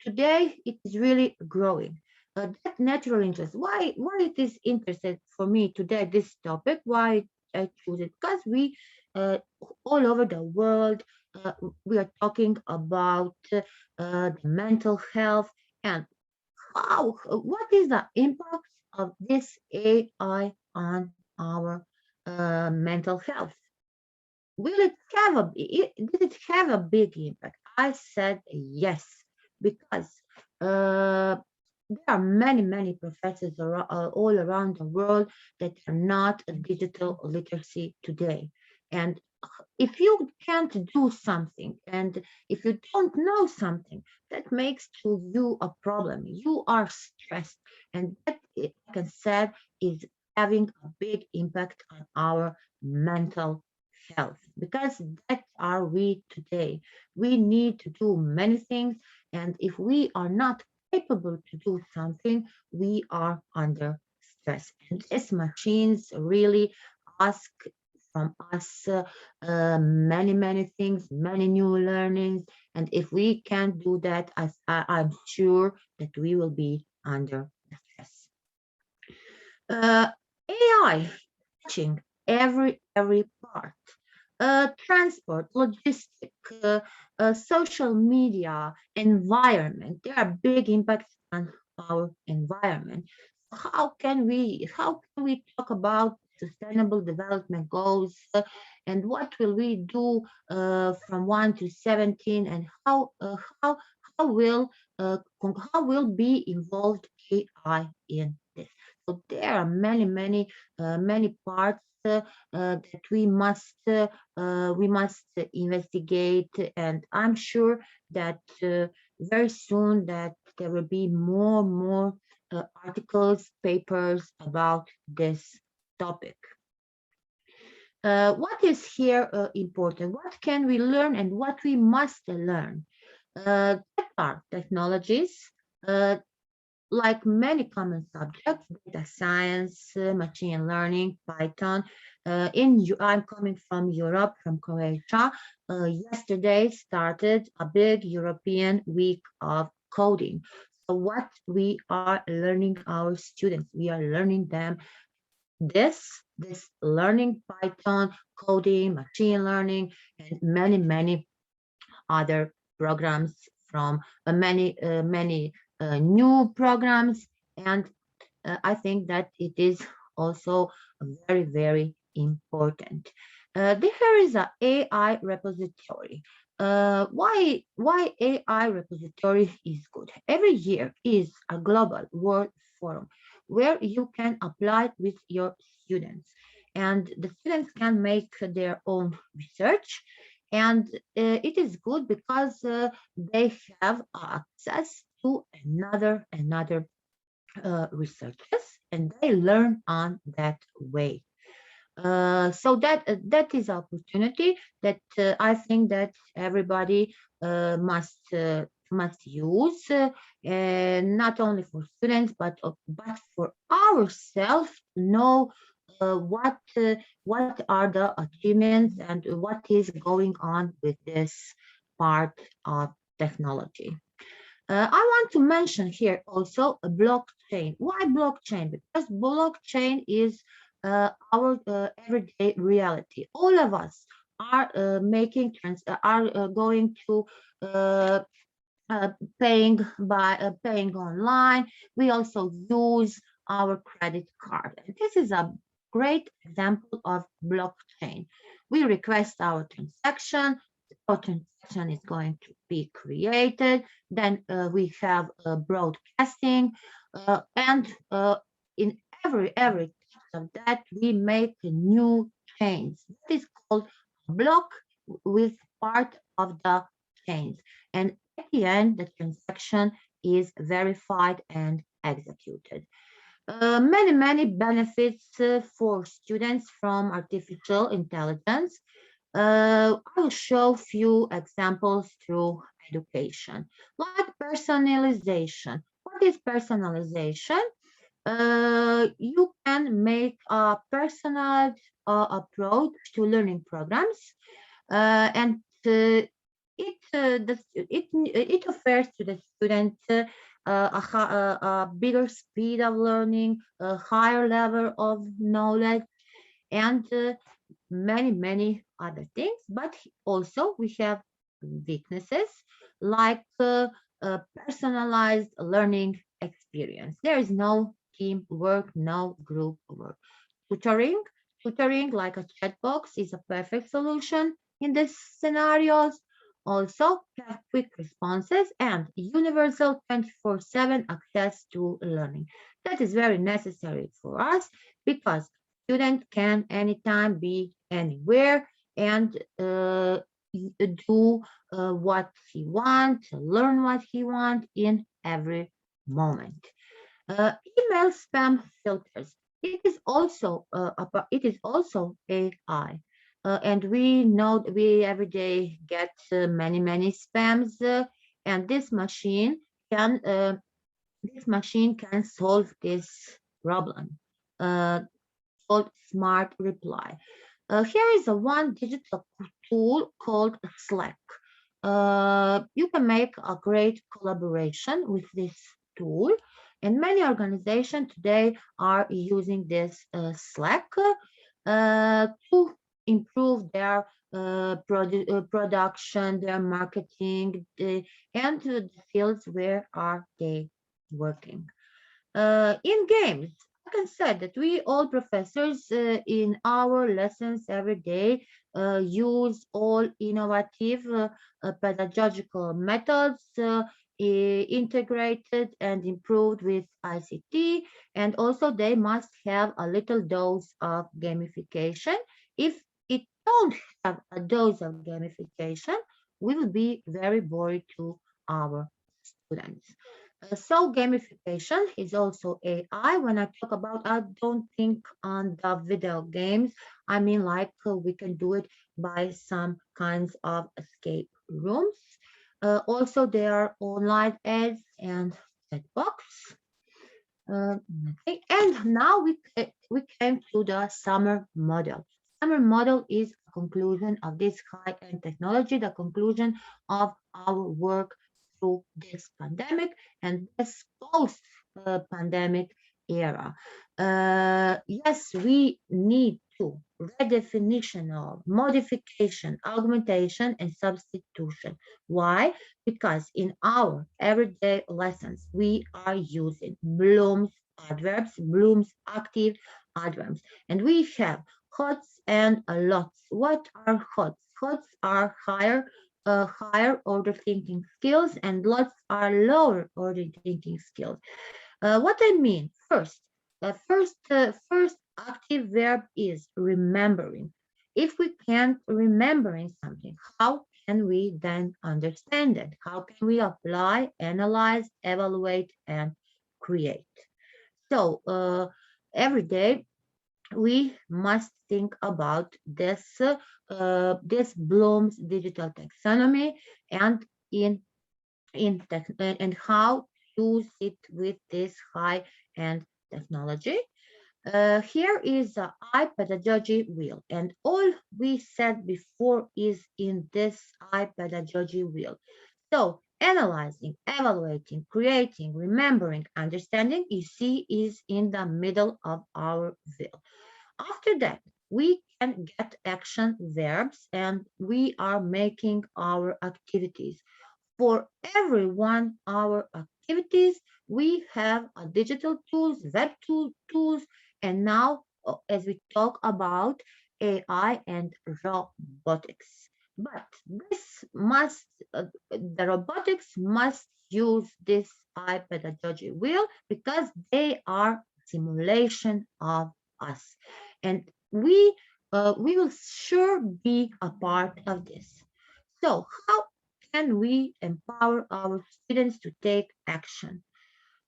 today it is really growing. That natural interest. Why it is interested for me today this topic? Why I choose it? Because we all over the world uh, we are talking about the mental health and how what is the impact of this AI on our mental health? Will it have did it have a big impact? I said yes, because uh, there are many professors all around the world that are not a digital literacy today. And if you can't do something and if you don't know something, that makes to you a problem. You are stressed, and that, like I can say, is having a big impact on our mental health, because that are we today. We need to do many things, and if we are not capable to do something, we are under stress. And these machines really ask from us many things, many new learnings. And if we can't do that, I'm sure that we will be under stress. AI touching every part. Transport, logistic, social media, environment. There are big impacts on our environment. How can we talk about sustainable development goals, and what will we do from 1 to 17, and how will how will be involved AI in this? So there are many parts that we must investigate, and I'm sure that very soon that there will be more articles, papers about this topic. What is here important? What can we learn and what we must learn? That are technologies, like many common subjects: data science, machine learning, Python. I'm coming from Europe, from Croatia. Yesterday started a big European week of coding. So what we are learning our students, we are learning them this learning Python, coding, machine learning, and many other programs from many new programs. And I think that it is also very important. There is a AI repository. Why AI repository is good? Every year is a global world forum where you can apply with your students, and the students can make their own research. And it is good because they have access to another researches, and they learn on that way. So that is opportunity that I think that everybody must use, and not only for students but for ourselves to know what are the achievements and what is going on with this part of technology. I want to mention here also a blockchain. Why blockchain? Because blockchain is our everyday reality. All of us are going to uh, uh, paying online. We also use our credit card. And this is a great example of blockchain. We request our transaction is going to be created. Then we have broadcasting, and in every of that we make a new chains. That is called a block with part of the chains. And at the end, the transaction is verified and executed. Many benefits for students from artificial intelligence. I will show few examples through education, like personalization. What is personalization? You can make a personalized approach to learning programs, and it offers to the student a bigger speed of learning, a higher level of knowledge, and many other things. But also we have weaknesses like personalized learning experience. There is no teamwork, no group work. Tutoring, tutoring like a chat box is a perfect solution in these scenarios. Also have quick responses and universal 24/7 access to learning. That is very necessary for us because student can anytime be anywhere and do what he wants, learn what he wants in every moment. Email spam filters. It is also AI, and we know that we every day get many spams, and can this machine can solve this problem. Uh, Called Smart Reply. Here is a one digital tool called Slack. You can make a great collaboration with this tool, and many organizations today are using this Slack to improve their production, their marketing, and the fields where are they working. In games, I can say that we all professors in our lessons every day use all innovative pedagogical methods integrated and improved with ICT, and also they must have a little dose of gamification. If it don't have a dose of gamification, we will be very boring to our students. So gamification is also AI. When I talk about, I don't think on the video games. I mean, like we can do it by some kinds of escape rooms. Also, there are online ads and chat box. Okay. And now we came to the summer model. Summer model is a conclusion of this high-end technology, the conclusion of our work through this pandemic and this post-pandemic era. Yes, we need to redefinition of modification, augmentation, and substitution. Why? Because in our everyday lessons, we are using Bloom's adverbs, Bloom's active adverbs, and we have HOTS and lots. What are HOTS? HOTS are higher order thinking skills, and lots are lower order thinking skills. What I mean, first active verb is remembering. If we can't remembering something, how can we then understand it? How can we apply, analyze, evaluate, and create? So every day we must think about this Bloom's digital taxonomy and and how to use it with this high-end technology. Here is the iPedagogy wheel, and all we said before is in this iPedagogy wheel. So analyzing, evaluating, creating, remembering, understanding, you see, is in the middle of our wheel. After that, we can get action verbs, and we are making our activities. For every one our activities, we have a digital tools, web tools, and now as we talk about AI and robotics. But this must, the robotics must use this iPedagogy wheel because they are simulation of us, and we will sure be a part of this. So how can we empower our students to take action?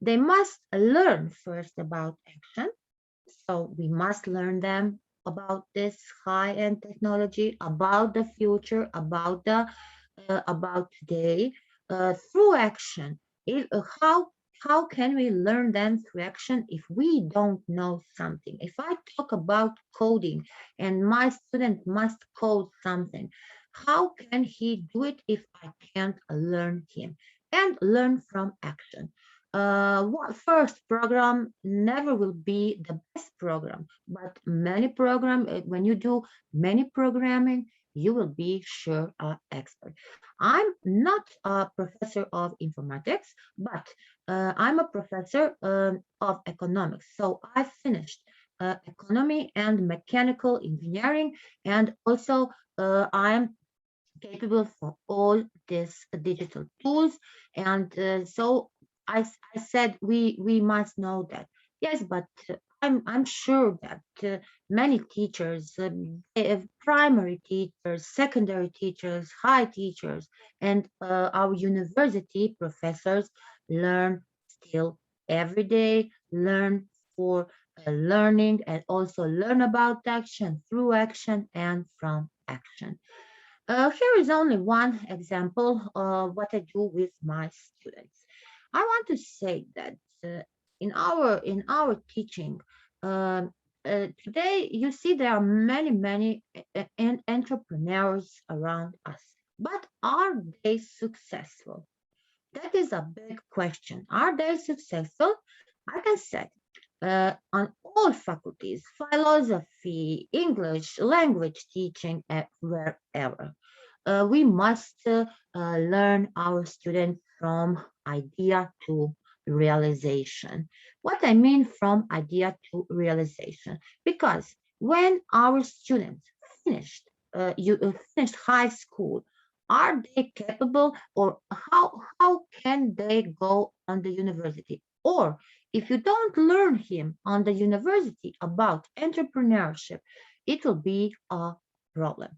They must learn first about action. So we must learn them about this high-end technology, about the future, about today, through action. How can we learn them through action if we don't know something? If I talk about coding and my student must code something, how can he do it if I can't learn him and learn from action? What first program never will be the best program, but when you do many programming, you will be sure an expert. I'm not a professor of informatics, but I'm a professor of economics. So I finished economy and mechanical engineering, and also I'm capable for all these digital tools. And so I said we must know that. Yes, but I'm sure that many teachers, primary teachers, secondary teachers, high teachers, and our university professors learn still every day, learn for learning, and also learn about action, through action, and from action. Here is only one example of what I do with my students. I want to say that in our teaching, today you see there are many entrepreneurs around us, but are they successful? That is a big question. Are they successful? I can say on all faculties, philosophy, English, language teaching, wherever. We must learn our students from idea to realization. What I mean from idea to realization, because when our students finished high school, are they capable, or how can they go on the university? Or if you don't learn him on the university about entrepreneurship, it will be a problem.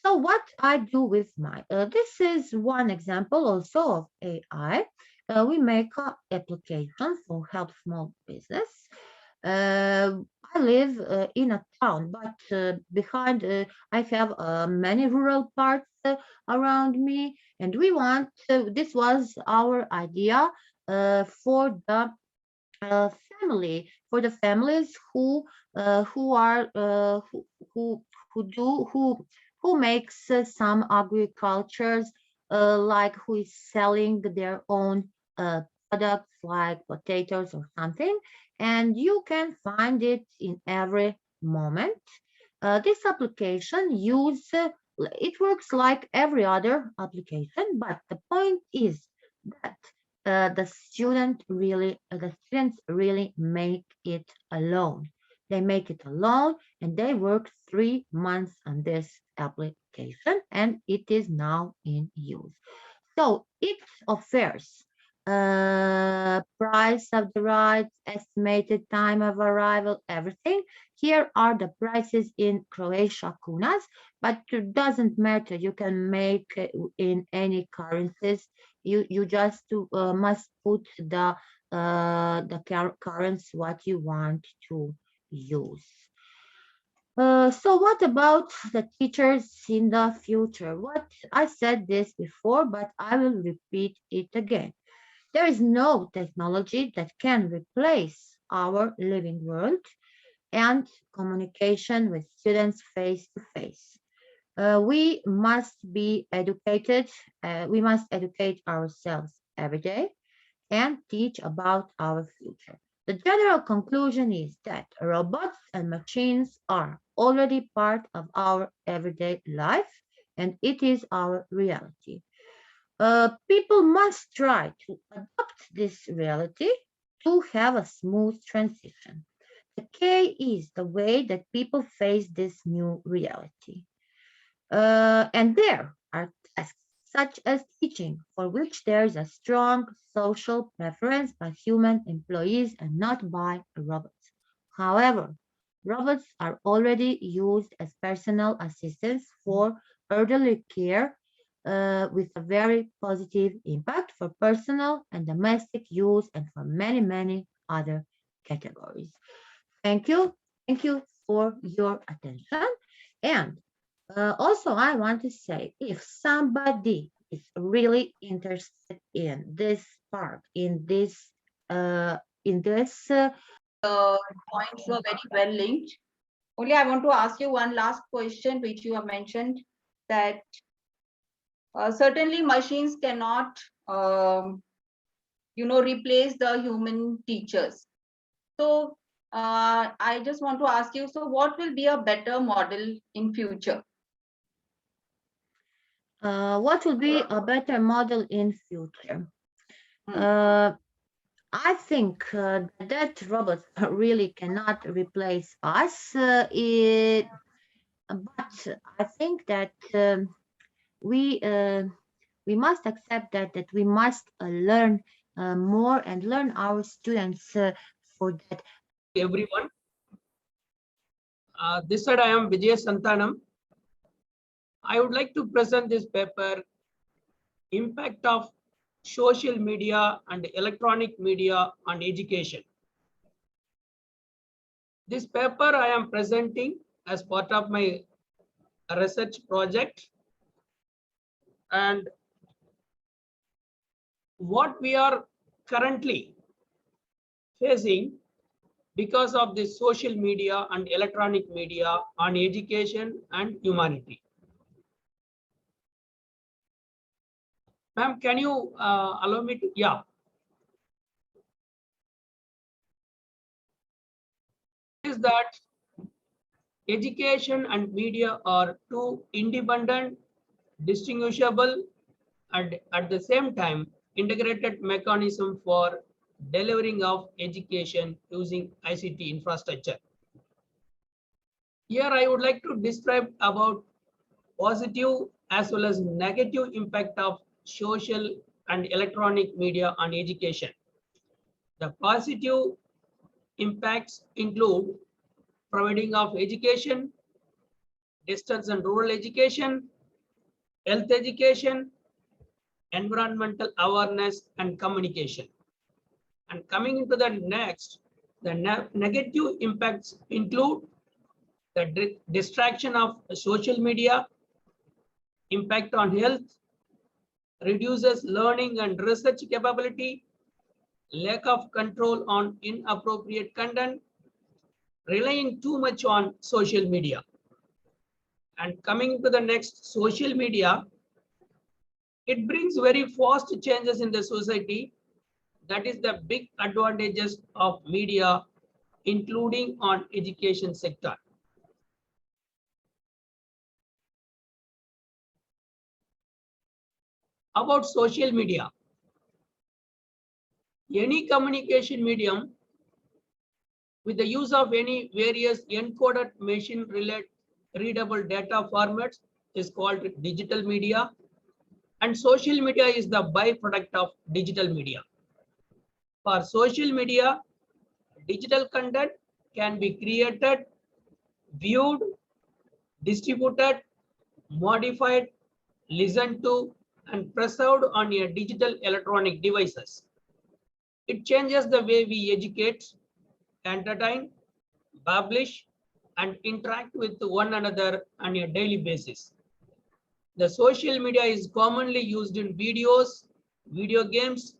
So what I do with my, this is one example also of AI. We make an application for help small business. I live in a town, but behind I have many rural parts around me, and we want. This was our idea for the uh, for the families who are who do who makes some agricultures, like who is selling their own products like potatoes or something, and you can find it in every moment. This application it works like every other application, but the point is that the students really make it alone. They make it alone, and they work 3 months on this application, and it is now in use. So it offers price of the rides, estimated time of arrival, everything. Here are the prices in Croatia kunas, but it doesn't matter. You can make in any currencies. You just must put the currency what you want to use. So what about the teachers in the future? What I said this before, but I will repeat it again. There is no technology that can replace our living world and communication with students face to face. We must be educated. We must educate ourselves every day and teach about our future. The general conclusion is that robots and machines are already part of our everyday life, and it is our reality. People must try to adopt this reality to have a smooth transition. The key is the way that people face this new reality. And there are tasks such as teaching, for which there is a strong social preference by human employees and not by robots. However, robots are already used as personal assistants for elderly care with a very positive impact for personal and domestic use and for many, many other categories. Thank you. Thank you for your attention. And also, I want to say if somebody is really interested in this part, in this, Points were very well linked. Only I want to ask you one last question, which you have mentioned that certainly machines cannot, replace the human teachers. So I just want to ask you, so what will be a better model in future? what will be a better model in future? I think that robots really cannot replace us. But I think that we must accept that we must learn more and learn our students for that. Everyone, this side I am Vijay Santanam. I would like to present this paper, Impact of Social Media and Electronic Media on Education. This paper I am presenting as part of my research project, and what we are currently facing because of the social media and electronic media on education and humanity. Ma'am, can you allow me to? Yeah. Is that education and media are two independent, distinguishable, and at the same time integrated mechanism for delivering of education using ICT infrastructure. Here I would like to describe about positive as well as negative impact of social and electronic media on education. The positive impacts include providing of education, distance and rural education, health education, environmental awareness and communication. And coming into the next, the negative impacts include the distraction of social media, impact on health, reduces learning and research capability, lack of control on inappropriate content, relying too much on social media. And coming to the next, social media, it brings very fast changes in the society. That is the big advantages of media, including on education sector. About social media, any communication medium with the use of any various encoded machine readable data formats is called digital media, and social media is the byproduct of digital media. For social media, digital content can be created, viewed, distributed, modified, listened to, and preserved on your digital electronic devices. It changes the way we educate, entertain, publish, and interact with one another on a daily basis. The social media is commonly used in videos, video games,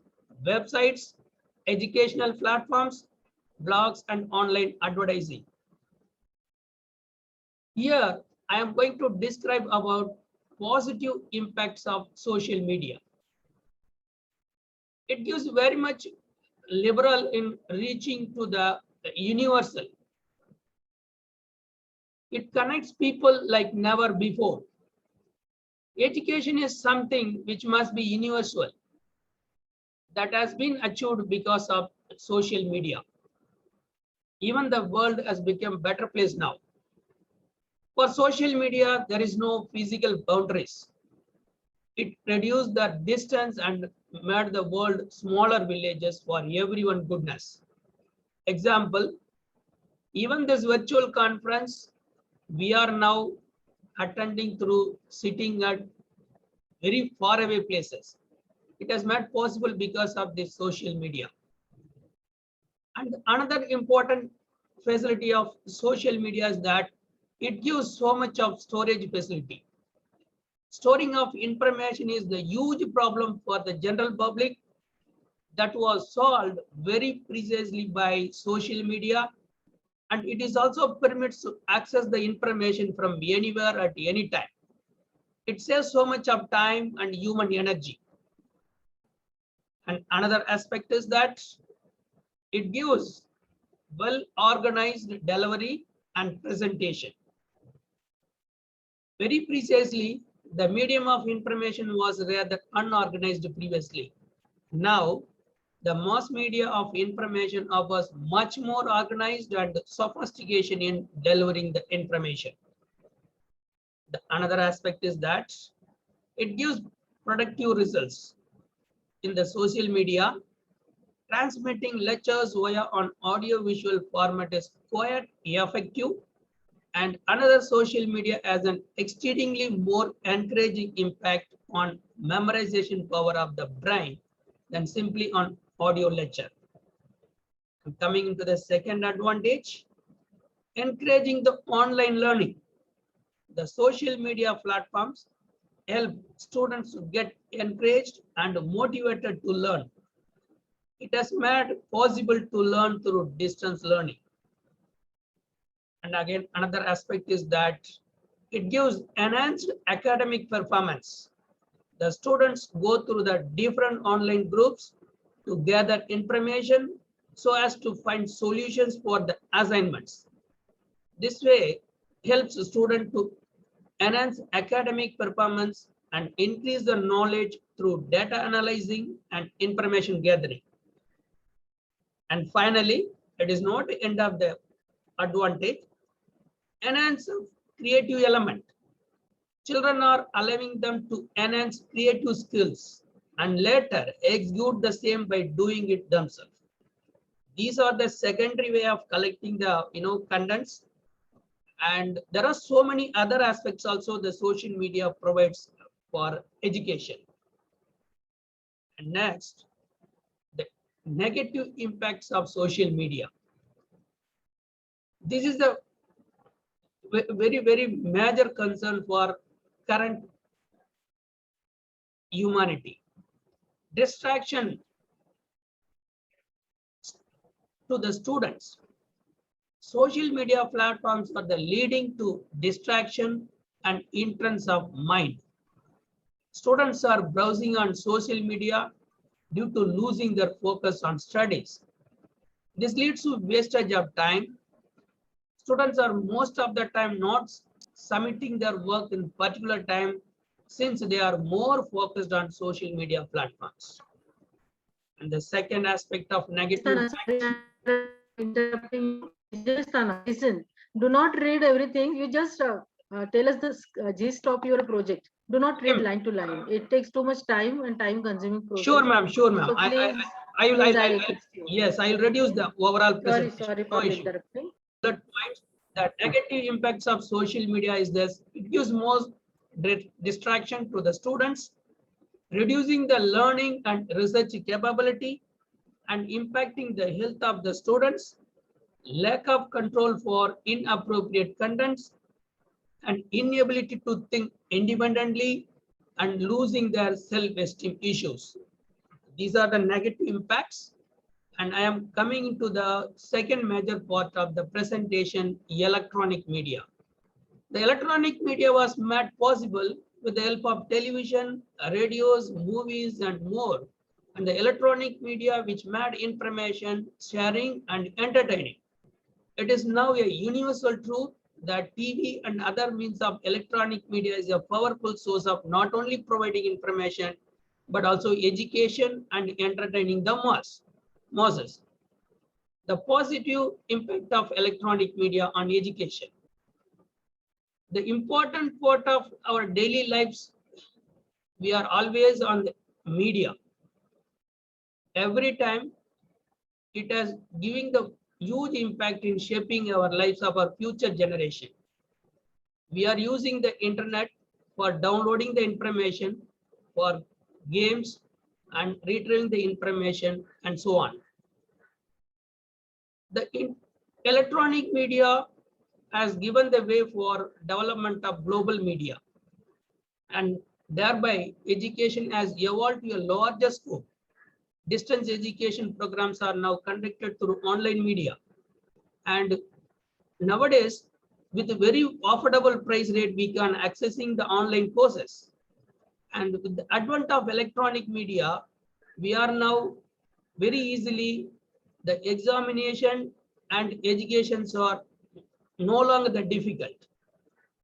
websites, educational platforms, blogs, and online advertising. Here, I am going to describe about positive impacts of social media. It gives very much liberal in reaching to the universal. It connects people like never before. Education is something which must be universal. That has been achieved because of social media. Even the world has become a better place now. For social media, there is no physical boundaries. It reduced the distance and made the world smaller villages for everyone goodness. Example, even this virtual conference, we are now attending through sitting at very far away places. It has made possible because of this social media. And another important facility of social media is that it gives so much of storage facility. Storing of information is the huge problem for the general public that was solved very precisely by social media, and it is also permits to access the information from anywhere at any time. It saves so much of time and human energy. And another aspect is that it gives well organized delivery and presentation. Very precisely, the medium of information was rather unorganized previously. Now, the mass media of information offers much more organized and sophistication in delivering the information. Another aspect is that it gives productive results. In the social media, transmitting lectures via an audio-visual format is quite effective, and another social media has an exceedingly more encouraging impact on memorization power of the brain than simply on audio lecture. And coming into the second advantage, encouraging the online learning. The social media platforms help students to get encouraged and motivated to learn. It has made possible to learn through distance learning. And again, another aspect is that it gives enhanced academic performance. The students go through the different online groups to gather information so as to find solutions for the assignments. This way helps the student to enhance academic performance and increase the knowledge through data analyzing and information gathering. And finally, it is not the end of the advantage, enhance creative element. Children are allowing them to enhance creative skills and later execute the same by doing it themselves. These are the secondary way of collecting the contents, and there are so many other aspects also the social media provides for education. And next, the negative impacts of social media. This is the very major concern for current humanity. Distraction to the students. Social media platforms are the leading to distraction and entrance of mind. Students are browsing on social media due to losing their focus on studies. This leads to wastage of time. Students are most of the time not submitting their work in particular time since they are more focused on social media platforms. And the second aspect of negative Interrupting you. Just listen. Do not read everything. You just tell us the gist of your project. Do not read line to line. It takes too much time and time-consuming process. Sure, ma'am. Sure, ma'am. So please, I will. yes, I'll reduce the overall presentation. Sorry for interrupting. The point, the negative impacts of social media is this: it gives more distraction to the students, reducing the learning and research capability, and impacting the health of the students, lack of control for inappropriate contents, and inability to think independently, and losing their self-esteem issues. These are the negative impacts. And I am coming into the second major part of the presentation, electronic media. The electronic media was made possible with the help of television, radios, movies, and more. And the electronic media which made information sharing and entertaining. It is now a universal truth that TV and other means of electronic media is a powerful source of not only providing information, but also education and entertaining the masses. The positive impact of electronic media on education. The important part of our daily lives, we are always on the media. Every time it has giving the huge impact in shaping our lives of our future generation. We are using the internet for downloading the information, for games and retrieving the information and so on. The electronic media has given the way for development of global media, and thereby education has evolved to a larger scope. Distance education programs are now conducted through online media, and nowadays with a very affordable price rate we can accessing the online courses. And with the advent of electronic media, we are now very easily the examination and educations are no longer that difficult.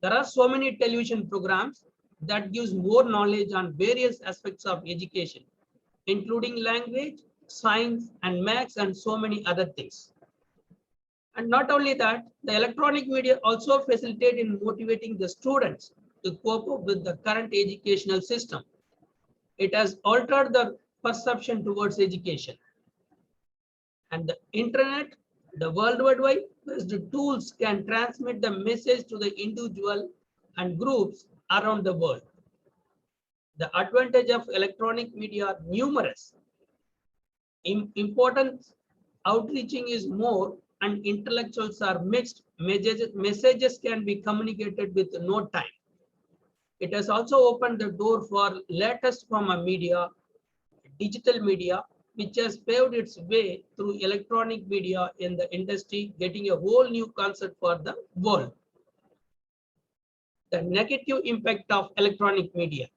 There are so many television programs that gives more knowledge on various aspects of education, including language, science, and maths, and so many other things. And not only that, the electronic media also facilitate in motivating the students to cope up with the current educational system. It has altered the perception towards education. And the internet, the World Wide Web, the tools can transmit the message to the individual and groups around the world. The advantage of electronic media are numerous. Important outreaching is more, and intellectuals are mixed. Messages can be communicated with no time. It has also opened the door for latest form of media, digital media, which has paved its way through electronic media in the industry, getting a whole new concept for the world. The negative impact of electronic media.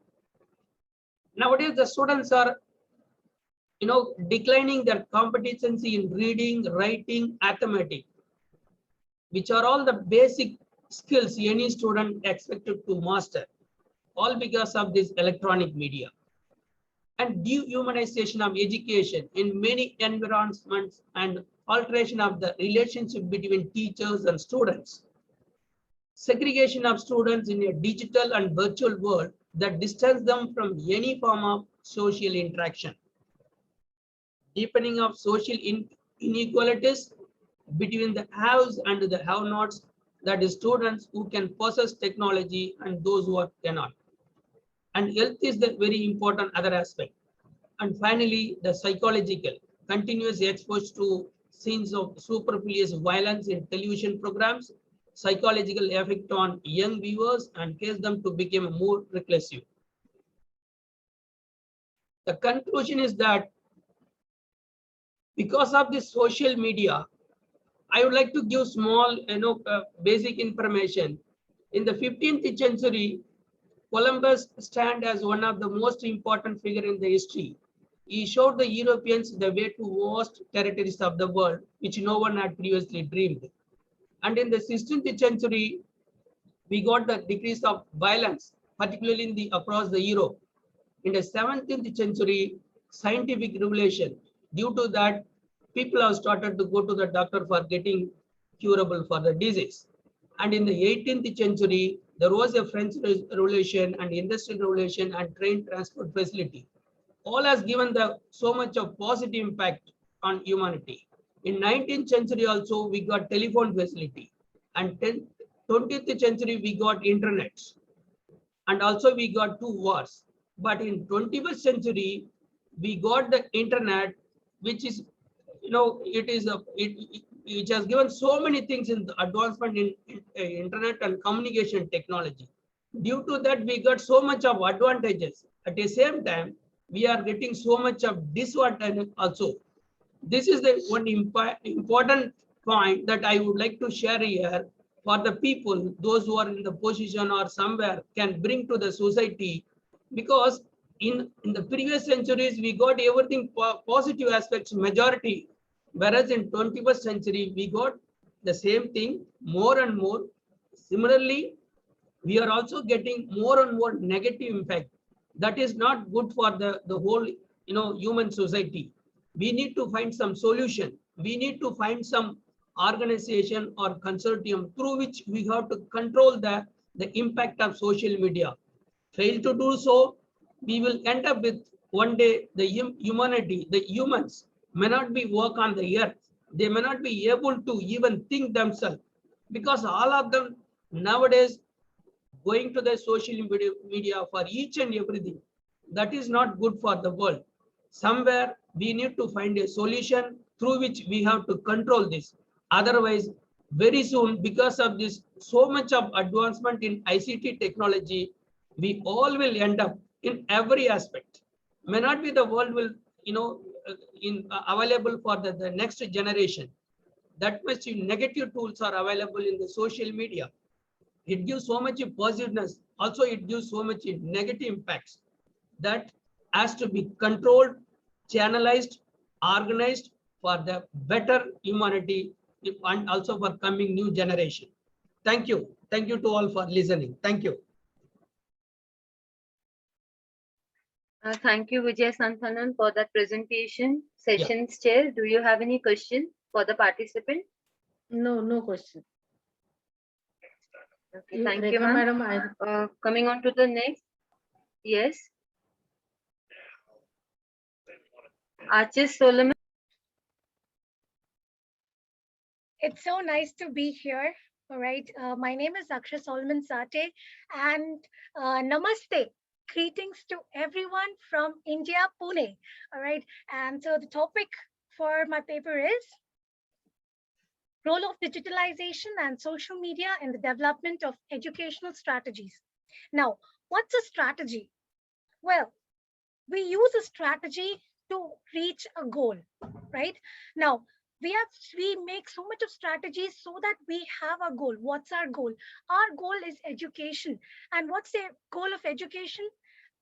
Nowadays, the students are declining their competency in reading, writing, arithmetic, which are all the basic skills any student expected to master, all because of this electronic media. And dehumanization of education in many environments and alteration of the relationship between teachers and students. Segregation of students in a digital and virtual world that distance them from any form of social interaction. Deepening of social inequalities between the haves and the have-nots, that is students who can possess technology and those who cannot. And health is the very important other aspect. And finally, the psychological, continuous exposure to scenes of superfluous violence in television programs, psychological effect on young viewers and cause them to become more reclusive. The conclusion is that because of this social media, I would like to give small, basic information. In the 15th century, Columbus stand as one of the most important figure in the history. He showed the Europeans the way to vast territories of the world, which no one had previously dreamed. And in the 16th century, we got the decrease of violence, particularly in across the Europe. In the 17th century, scientific revelation. Due to that, people have started to go to the doctor for getting curable for the disease. And in the 18th century, there was a French Revolution and Industrial Revolution and train transport facility. All has given so much of positive impact on humanity. In 19th century also, we got telephone facility. And 20th century, we got internet. And also we got 2 wars. But in 21st century, we got the internet, which is, which has given so many things in the advancement in internet and communication technology. Due to that, we got so much of advantages. At the same time, we are getting so much of disadvantage also. This is the one important point that I would like to share here for the people, those who are in the position or somewhere can bring to the society, because in the previous centuries, we got everything positive aspects majority, whereas in 21st century, we got the same thing more and more. Similarly, we are also getting more and more negative impact. That is not good for the whole human society. We need to find some solution. We need to find some organization or consortium through which we have to control the impact of social media. Fail to do so, we will end up with one day the humanity, the humans may not be work on the earth. They may not be able to even think themselves, because all of them nowadays going to the social media for each and everything. That is not good for the world. Somewhere we need to find a solution through which we have to control this. Otherwise, very soon, because of this so much of advancement in ICT technology, we all will end up in every aspect. May not be the world will available for the next generation. That much negative tools are available in the social media. It gives so much positiveness. Also, it gives so much negative impacts that has to be controlled, channelized, organized for the better humanity and also for coming new generation. Thank you. Thank you to all for listening. Thank you. Thank you, Vijay Santhanan, for that presentation. Sessions chair, do you have any question for the participant? No question. Okay, thank you, ma'am. Coming on to the next. Yes. Archie Solomon. It's so nice to be here. All right. My name is Akshay Solomon Sate, and namaste. Greetings to everyone from India, Pune. All right. And so the topic for my paper is role of digitalization and social media in the development of educational strategies. Now, what's a strategy? Well, we use a strategy to reach a goal, right? Now, we make so much of strategies so that we have a goal. What's our goal? Our goal is education. And what's the goal of education?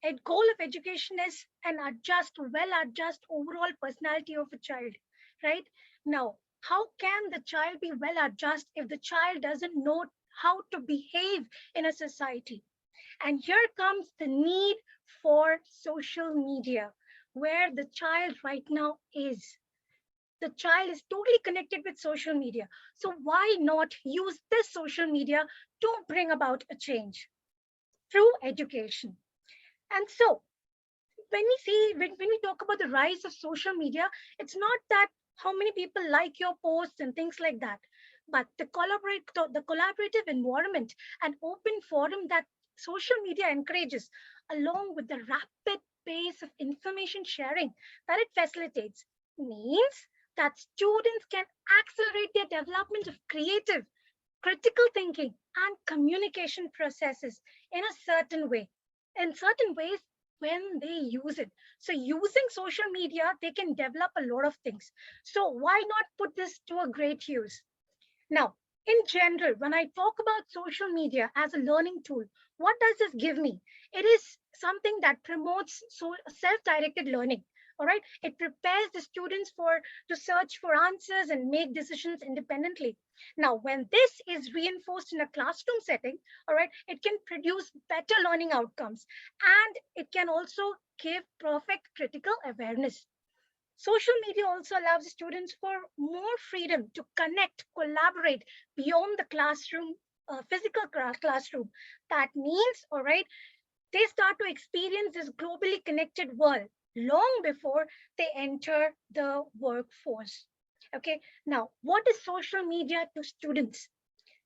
A goal of education is an well-adjust overall personality of a child, right? Now, how can the child be well-adjusted if the child doesn't know how to behave in a society? And here comes the need for social media, where the child right now is. The child is totally connected with social media. So why not use this social media to bring about a change through education? And so when we talk about the rise of social media, it's not that how many people like your posts and things like that, but the collaborative environment and open forum that social media encourages, along with the rapid pace of information sharing that it facilitates, means that students can accelerate their development of creative, critical thinking, and communication processes in a certain way, in certain ways when they use it. So using social media, they can develop a lot of things. So why not put this to a great use? Now, in general, when I talk about social media as a learning tool, what does this give me? It is something that promotes self-directed learning. All right, it prepares the students to search for answers and make decisions independently. Now, when this is reinforced in a classroom setting, all right, it can produce better learning outcomes, and it can also give perfect critical awareness. Social media also allows students for more freedom to connect, collaborate beyond the classroom, physical classroom. That means, all right, they start to experience this globally connected world long before they enter the workforce. Okay, now what is social media to students?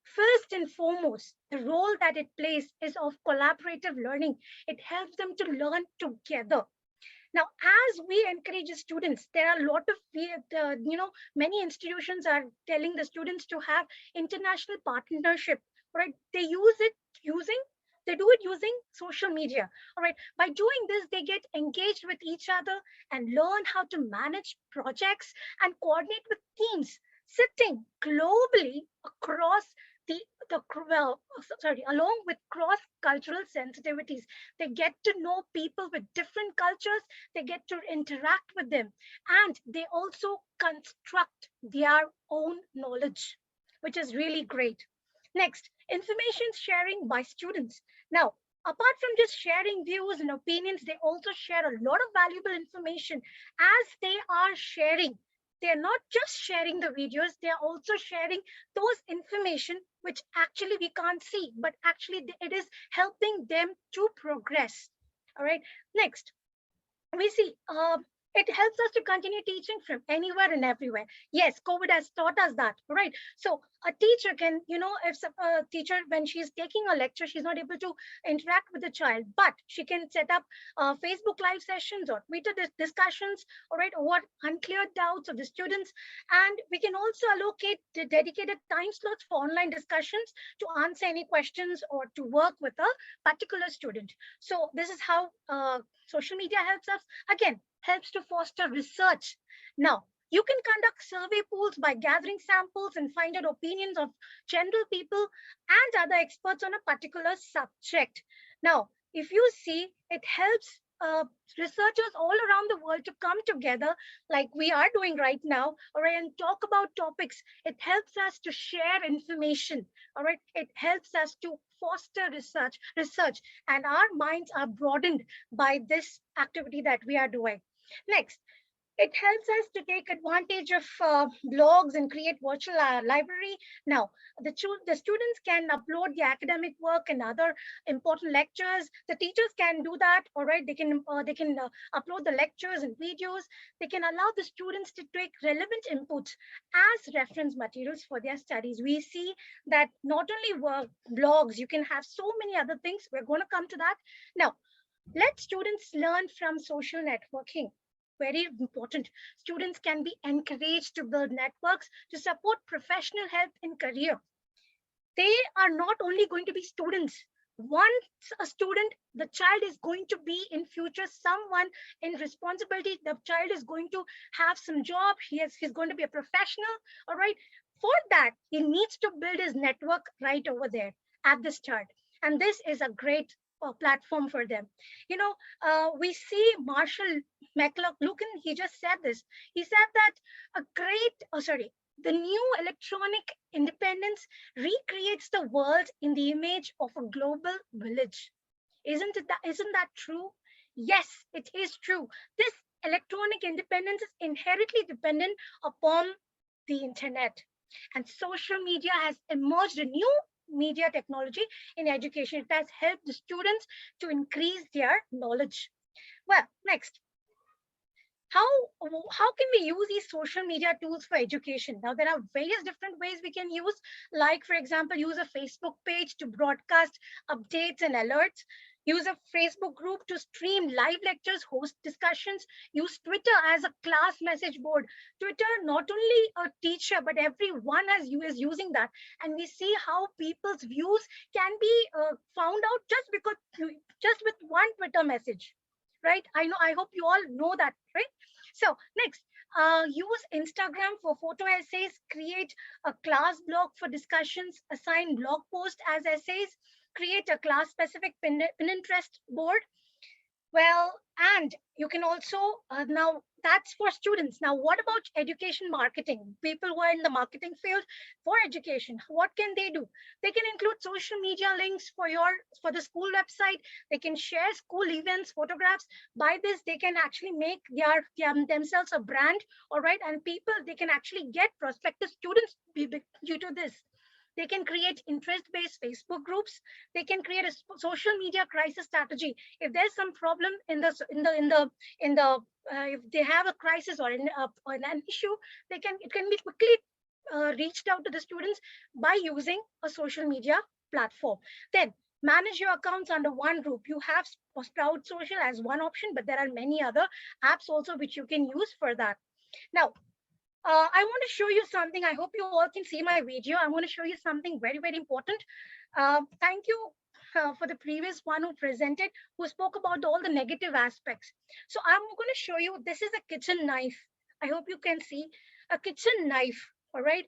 First and foremost, the role that it plays is of collaborative learning. It helps them to learn together. Now, as we encourage the students, there are a lot of, many institutions are telling the students to have international partnership, right? They use it using, they do it using social media, all right? By doing this, they get engaged with each other and learn how to manage projects and coordinate with teams sitting globally across the, along with cross cultural sensitivities. They get to know people with different cultures, they get to interact with them, and they also construct their own knowledge, which is really great. Next, information sharing by students. Now, apart from just sharing views and opinions, they also share a lot of valuable information as they are sharing. They're not just sharing the videos, they're also sharing those information which actually we can't see, but actually it is helping them to progress. All right. Next, we see it helps us to continue teaching from anywhere and everywhere. Yes, COVID has taught us that, right? So a teacher can, if a teacher, when she's taking a lecture, she's not able to interact with the child, but she can set up Facebook live sessions or Twitter discussions, all right, or unclear doubts of the students. And we can also allocate the dedicated time slots for online discussions to answer any questions or to work with a particular student. So this is how social media helps us. Again, helps to foster research. Now, you can conduct survey polls by gathering samples and find out opinions of general people and other experts on a particular subject. Now, if you see, it helps researchers all around the world to come together like we are doing right now, all right, and talk about topics. It helps us to share information, all right. It helps us to foster research, and our minds are broadened by this activity that we are doing. Next, it helps us to take advantage of blogs and create virtual library. Now, the students can upload the academic work and other important lectures. The teachers can do that, all right? They can upload the lectures and videos. They can allow the students to take relevant inputs as reference materials for their studies. We see that not only blogs, you can have so many other things. We're going to come to that. Now, let students learn from social networking. Very important. Students can be encouraged to build networks to support professional health in career. They are not only going to be students. Once a student, the child is going to be in future someone in responsibility. The child is going to have some job. He's going to be a professional. All right. For that, he needs to build his network right over there at the start. And this is a great platform for them. We see Marshall McLuhan, he just said this. He said that the new electronic independence recreates the world in the image of a global village. Isn't that true? Yes, it is true. This electronic independence is inherently dependent upon the internet. And social media has emerged a new media technology in education. It has helped the students to increase their knowledge. Well, next, how can we use these social media tools for education? Now, there are various different ways we can use, like, for example, use a Facebook page to broadcast updates and alerts, use a Facebook group to stream live lectures, host discussions, use Twitter as a class message board. Twitter, not only a teacher, but everyone is using that. And we see how people's views can be found out just with one Twitter message, right? I hope you all know that, right? So next, use Instagram for photo essays, create a class blog for discussions, assign blog posts as essays, create a class specific Pinterest board. Well, and you can also, now that's for students. Now, what about education marketing? People who are in the marketing field for education, what can they do? They can include social media links for the school website. They can share school events, photographs. By this, they can actually make themselves a brand, all right? And people, they can actually get prospective students due to this. They can create interest-based Facebook groups. They can create a social media crisis strategy. If there's some problem if they have a crisis or an issue, it can be quickly reached out to the students by using a social media platform. Then manage your accounts under one roof. You have Sprout Social as one option, but there are many other apps also which you can use for that. Now, I want to show you something. I hope you all can see my video. I want to show you something very, very important. Thank you for the previous one who presented, who spoke about all the negative aspects. So I'm going to show you, this is a kitchen knife. I hope you can see a kitchen knife, all right,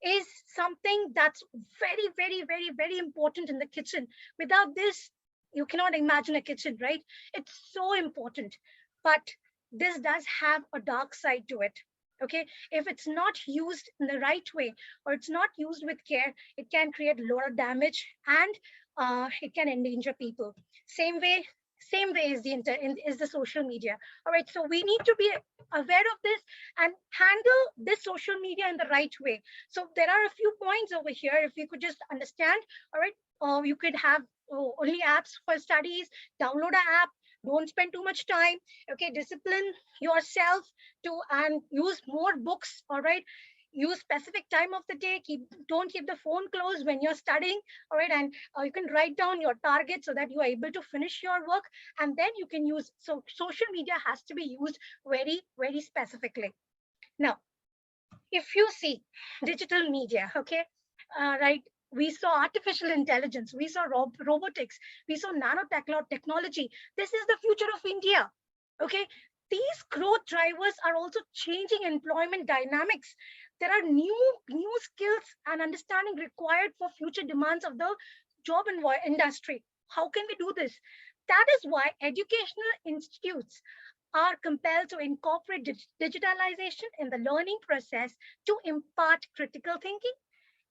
is something that's very, very, very, very important in the kitchen. Without this, you cannot imagine a kitchen, right? It's so important. But this does have a dark side to it. Okay, if it's not used in the right way, or it's not used with care, it can create a lot of damage, and it can endanger people. Same way is the social media. All right, so we need to be aware of this and handle this social media in the right way. So there are a few points over here. If you could just understand, all right, you could have only apps for studies, download an app, don't spend too much time. Okay, discipline yourself to and use more books. All right, use specific time of the day. Don't keep the phone close when you're studying. All right, and you can write down your target so that you are able to finish your work, and then you can use. So social media has to be used very, very specifically. Now, if you see digital media, okay, right, we saw artificial intelligence, we saw robotics, we saw nanotechnology. This is the future of India. Okay, these growth drivers are also changing employment dynamics. There are new skills and understanding required for future demands of the job industry. How can we do this? That is why educational institutes are compelled to incorporate digitalization in the learning process to impart critical thinking,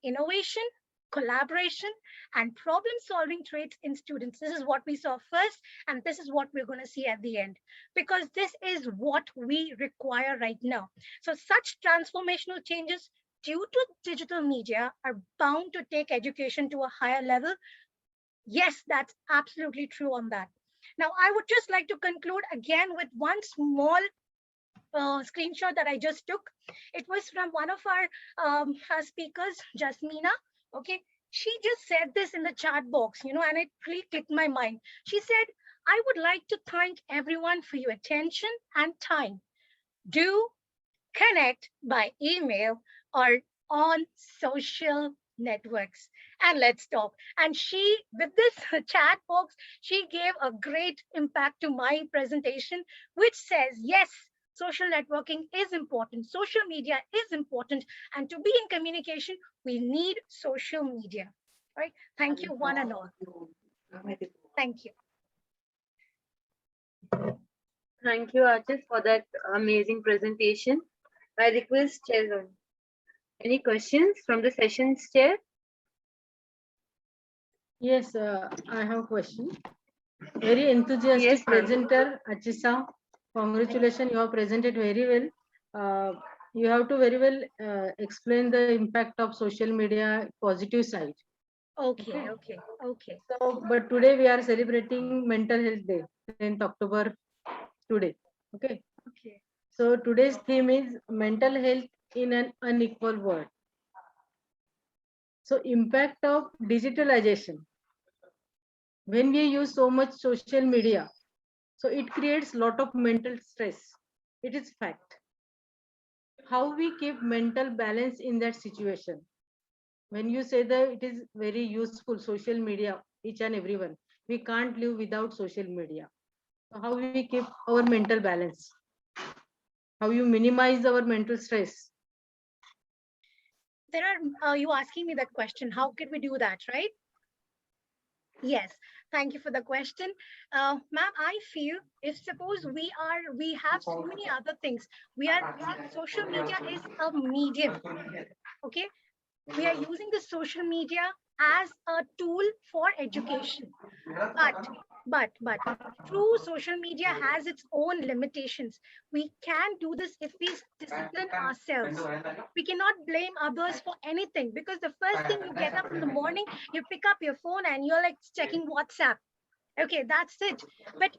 innovation, collaboration, and problem-solving traits in students. This is what we saw first, and this is what we're going to see at the end, because this is what we require right now. So such transformational changes due to digital media are bound to take education to a higher level. Yes, that's absolutely true on that. Now, I would just like to conclude again with one small screenshot that I just took. It was from one of our speakers, Jasmina. Okay, she just said this in the chat box, and it really clicked my mind. She said, I would like to thank everyone for your attention and time. Do connect by email or on social networks, and let's talk. And she, with this chat box, she gave a great impact to my presentation, which says, yes, social networking is important, social media is important, and to be in communication, we need social media. All right, thank you one and all. Thank you. Thank you, Archit, for that amazing presentation. I request Chair, any questions from the session's chair? Yes, I have a question. Very enthusiastic Yes, ma'am. presenter, Achisa. Congratulations, you have presented very well. You have to very well explain the impact of social media positive side. Okay. So, but today we are celebrating Mental Health Day, 10th October today. Okay. So today's theme is mental health in an unequal world. So impact of digitalization. When we use so much social media, so it creates lot of mental stress. It is fact. How we keep mental balance in that situation? When you say that it is very useful, social media, each and everyone, we can't live without social media. So how we keep our mental balance? How you minimize our mental stress? There are you asking me that question, how can we do that, right? Yes, thank you for the question. Ma'am, I feel if suppose we have so many other things, social media is a medium. Okay, we are using the social media as a tool for education, but true social media has its own limitations. We can do this if we discipline ourselves. We cannot blame others for anything, because the first thing you get up in the morning, you pick up your phone and you're like checking WhatsApp. Okay, that's it. But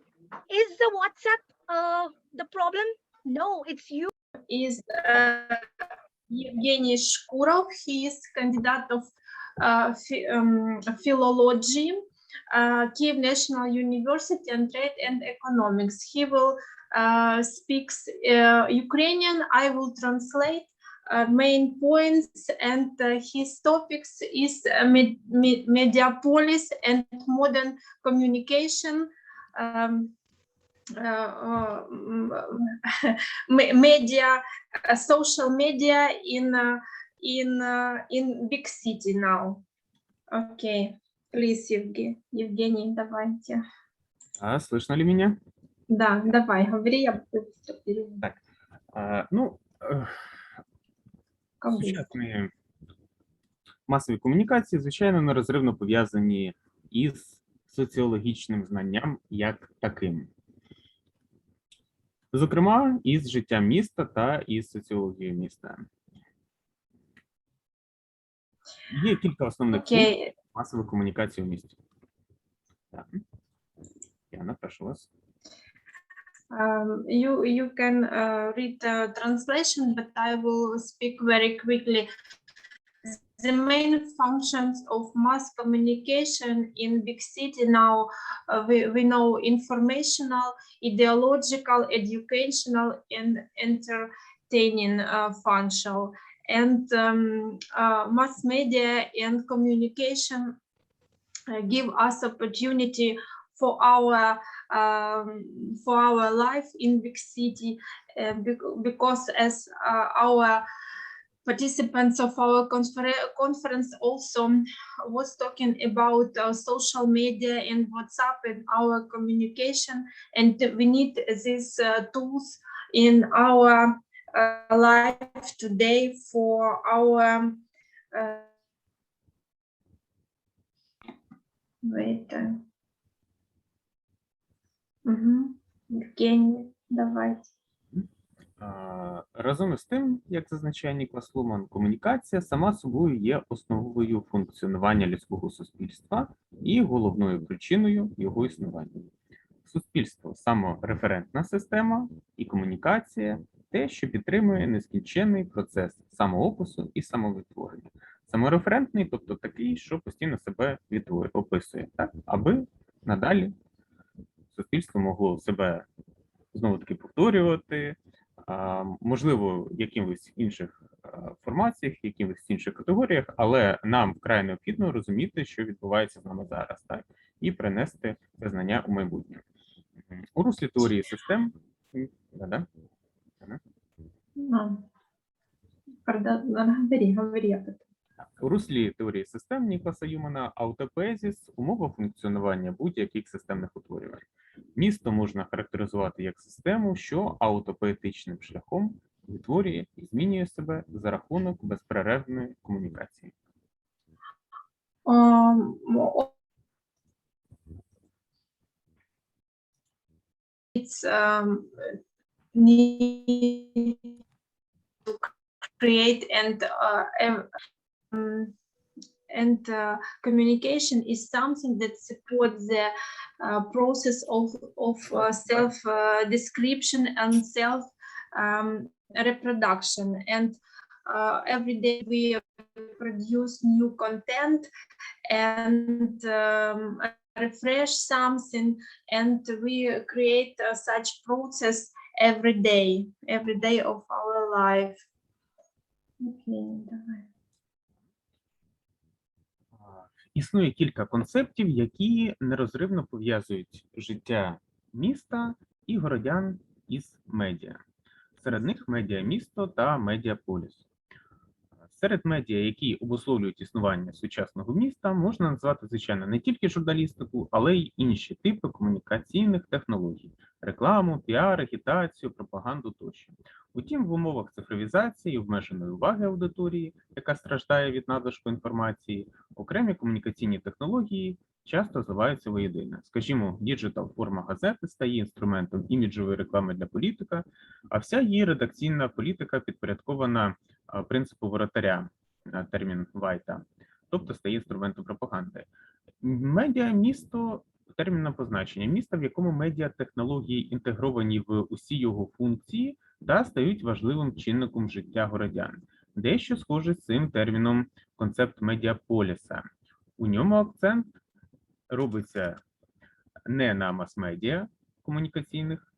is the WhatsApp the problem? No, it's you. Is Evgeny Shkurov. He is candidate of philology Kiev National University and Trade and Economics. He will speaks Ukrainian. I will translate main points, and his topics is Mediapolis and modern communication, media, social media in big city now. Okay, please, Евгений, давайте. А слышно ли меня? Да, давай, говори, я быстро переведу. Так, сучасні масові комунікації, звичайно, нерозривно пов'язані із соціологічним знанням як таким. Зокрема, із життям міста та із соціологією міста. Є кілька основних пунктів масової комунікації у місті. Так. Яна, прошу вас. You can read the translation, but I will speak very quickly. The main functions of mass communication in big city now, we know informational, ideological, educational, and entertaining function. And mass media and communication give us opportunity for our life in big city, because as our participants of our conference also was talking about social media and WhatsApp and our communication, and we need these tools in our life today for our Евгений, давайте. Разом із тим, як зазначає Ніклас Луман, комунікація сама собою є основою функціонування людського суспільства і головною причиною його існування. Суспільство – самореферентна система, і комунікація – те, що підтримує нескінченний процес самоопису і самовитворення. Самореферентний, тобто такий, що постійно себе описує, так? Аби надалі суспільство могло себе знову-таки повторювати, можливо, в якихось інших формаціях, якихось інших категоріях, але нам вкрай необхідно розуміти, що відбувається з нами зараз, так? І принести це знання у майбутнє. У руслі теорії систем... У руслі теорії систем Нікласа Юмана аутопоезіс – умова функціонування будь-яких системних утворювань. Місто можна характеризувати як систему, що аутопоетичним шляхом відтворює і змінює себе за рахунок безперервної комунікації. It's need to create and communication is something that supports the process of self-description and self-reproduction. And every day we produce new content and refresh something, and we create such process every day of our life. Okay, давай. Існує кілька концептів, які нерозривно пов'язують життя міста і городян із медіа. Серед них медіа-місто та медіаполіс. Серед медіа, які обусловлюють існування сучасного міста, можна назвати, звичайно, не тільки журналістику, але й інші типи комунікаційних технологій – рекламу, піар, агітацію, пропаганду тощо. Утім, в умовах цифровізації і обмеженої уваги аудиторії, яка страждає від надлишку інформації, окремі комунікаційні технології часто зливаються воєдине. Скажімо, діджитал-форма газети стає інструментом іміджової реклами для політика, а вся її редакційна політика підпорядкована принципу воротаря, термін Вайта, тобто стає інструментом пропаганди. Медіа-місто – термін на позначення. Місто, в якому медіатехнології інтегровані в усі його функції та стають важливим чинником життя городян. Дещо схоже з цим терміном концепт медіаполіса. У ньому акцент робиться не на мас-медіа комунікаційних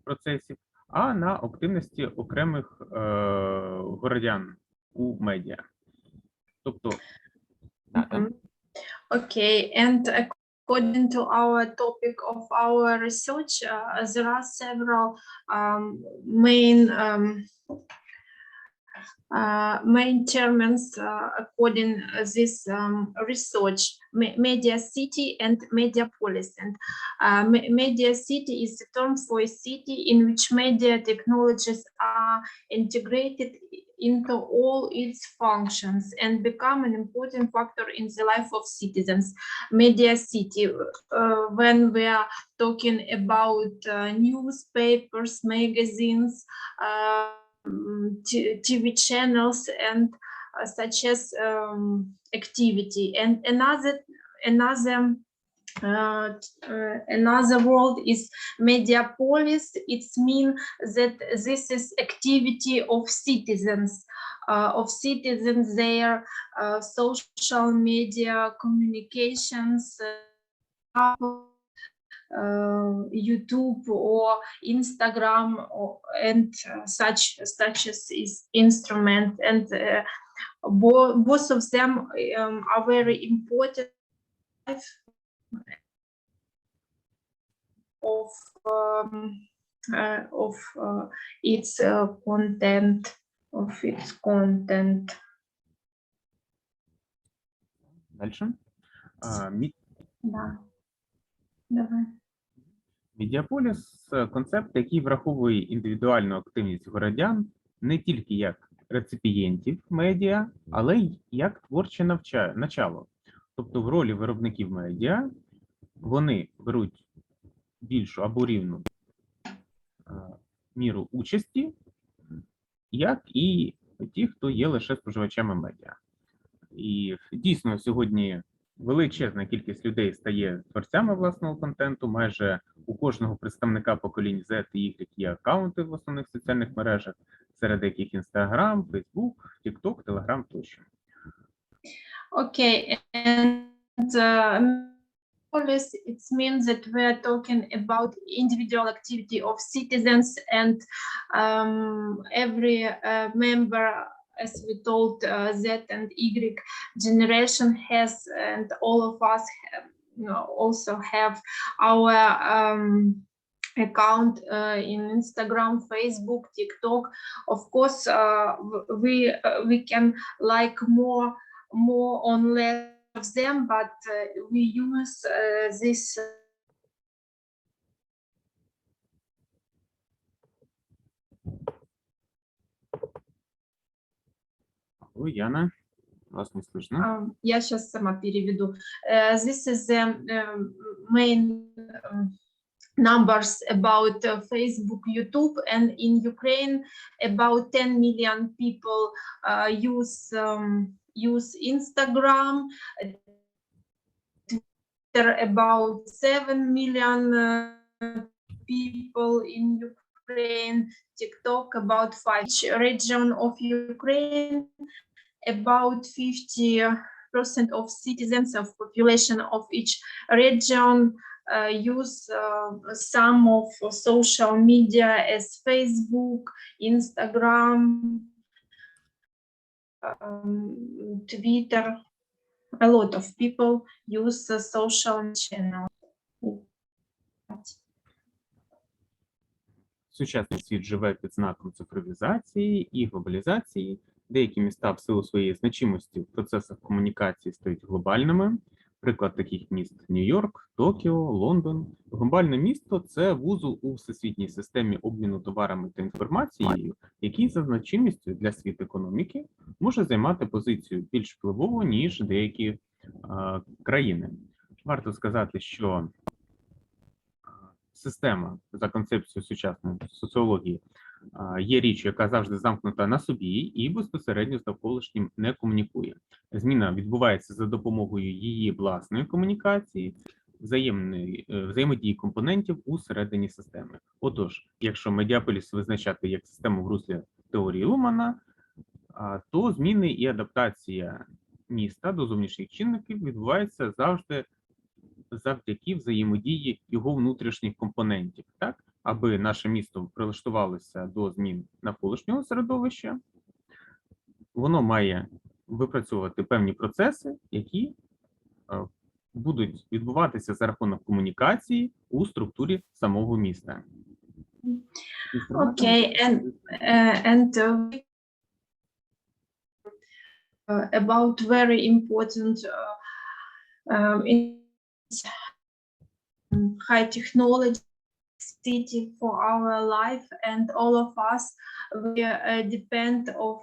процесів, а на активності окремих городян у медіа. Тобто, Okay, and according to our topic of our research, there are several main terms according this research: media city and media polis. And media city is the term for a city in which media technologies are integrated into all its functions and become an important factor in the life of citizens. Media city, when we are talking about newspapers, magazines, TV channels, and such as activity. And another word is mediapolis. It means that this is activity of citizens, their social media communications, YouTube or Instagram and such as is instrument, and both of them are very important of its content. Дальше. Да. Давай. Медіаполіс – концепт, який враховує індивідуальну активність городян не тільки як реципієнтів медіа, але й як творче начало. Тобто в ролі виробників медіа вони беруть більшу або рівну міру участі, як і ті, хто є лише споживачами медіа. І дійсно сьогодні величезна кількість людей стає творцями власного контенту. Майже у кожного представника поколінь Z і Y є аккаунти в основних соціальних мережах, серед яких Instagram, Facebook, TikTok, Telegram тощо. Okay, and it means that we are talking about individual activity of citizens, and every member, as we told, Z and Y generation has, and all of us have, also have our account in Instagram, Facebook, TikTok. Of course, we can like more on less of them, but we use this. Ой, Яна, вас не слышно. Я сейчас сама переведу. This is the main numbers about Facebook, YouTube, and in Ukraine, about 10 million people use Instagram. Twitter, about 7 million people in Ukraine. TikTok, about 5. Each region of Ukraine, about 50% of citizens of population of each region use some of social media as Facebook, Instagram, Twitter. A lot of people use the social channel. Сучасний світ живе під знаком цифровізації і глобалізації. Деякі міста в силу своєї значимості в процесах комунікації стають глобальними. Приклад таких міст – Нью-Йорк, Токіо, Лондон. Глобальне місто – це вузол у всесвітній системі обміну товарами та інформацією, який за значимістю для світу економіки може займати позицію більш впливову, ніж деякі країни. Варто сказати, що система за концепцією сучасної соціології є річчю, яка завжди замкнута на собі і безпосередньо з навколишнім не комунікує. Зміна відбувається за допомогою її власної комунікації, взаємодії компонентів усередині системи. Отож, якщо медіаполіс визначати як систему в руслі теорії Лумана, то зміни і адаптація міста до зовнішніх чинників відбувається завжди завдяки взаємодії його внутрішніх компонентів, так, аби наше місто прилаштувалося до змін навколишнього середовища. Воно має випрацьовувати певні процеси, які будуть відбуватися за рахунок комунікації у структурі самого міста. Okay, and about very important high technology city for our life, and all of us we depend of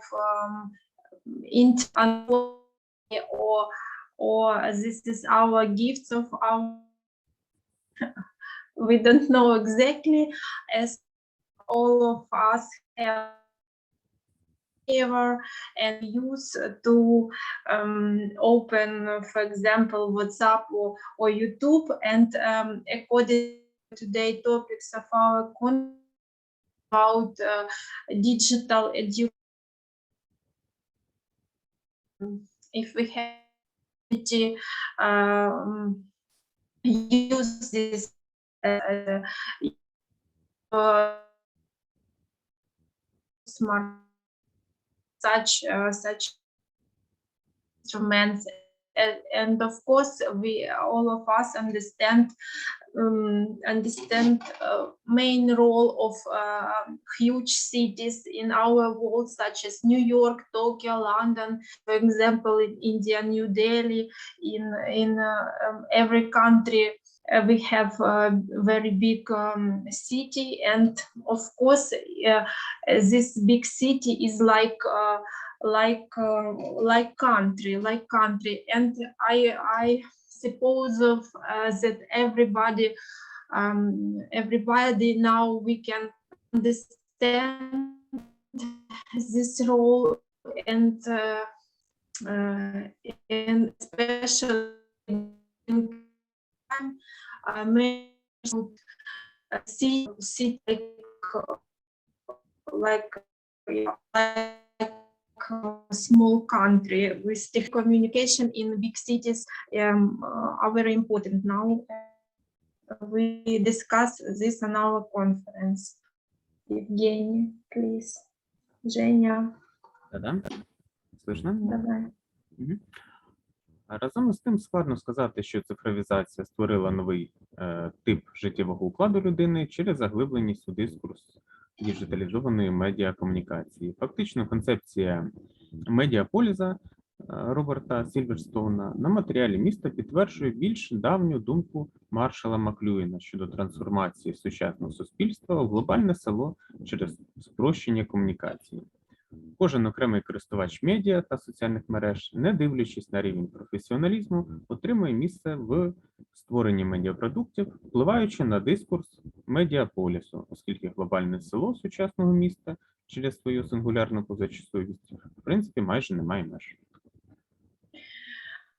or this is our gifts of our we don't know exactly, as all of us have and use to open, for example, WhatsApp or YouTube, and according to today's topics of our conference about digital education, if we have use this smart such instruments, and of course we all of us understand main role of huge cities in our world, such as New York, Tokyo, London, for example, in India, New Delhi, in every country. We have a very big city, and of course this big city is like country, and I suppose that everybody now we can understand this role, and especially see like a small country with the communication in big cities are very important. Now we discuss this in our conference. Evgeny, please. Женя. Да-да. Слышно? Давай. Разом з тим складно сказати, що цифровізація створила новий тип життєвого укладу людини через заглибленість у дискурс діджиталізованої медіакомунікації. Фактично, концепція медіаполіза Роберта Сільверстоуна на матеріалі міста підтверджує більш давню думку Маршала Маклюїна щодо трансформації сучасного суспільства у глобальне село через спрощення комунікації. Кожен окремий користувач медіа та соціальних мереж, не дивлячись на рівень професіоналізму, отримує місце в створенні медіапродуктів, впливаючи на дискурс медіаполісу, оскільки глобальне село сучасного міста через свою сингулярну позачасовість, в принципі, майже не має меж.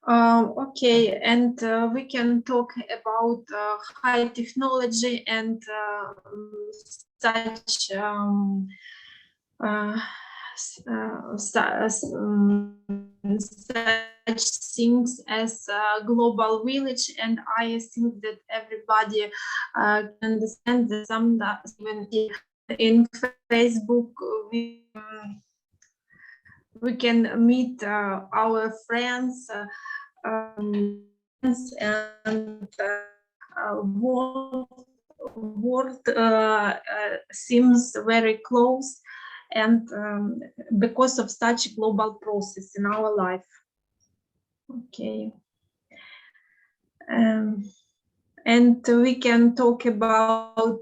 Okay, and we can talk about high technology and such such things as global village, and I think that everybody can understand that even in Facebook we can meet our friends and world seems very close, and because of such global process in our life. Okay, and we can talk about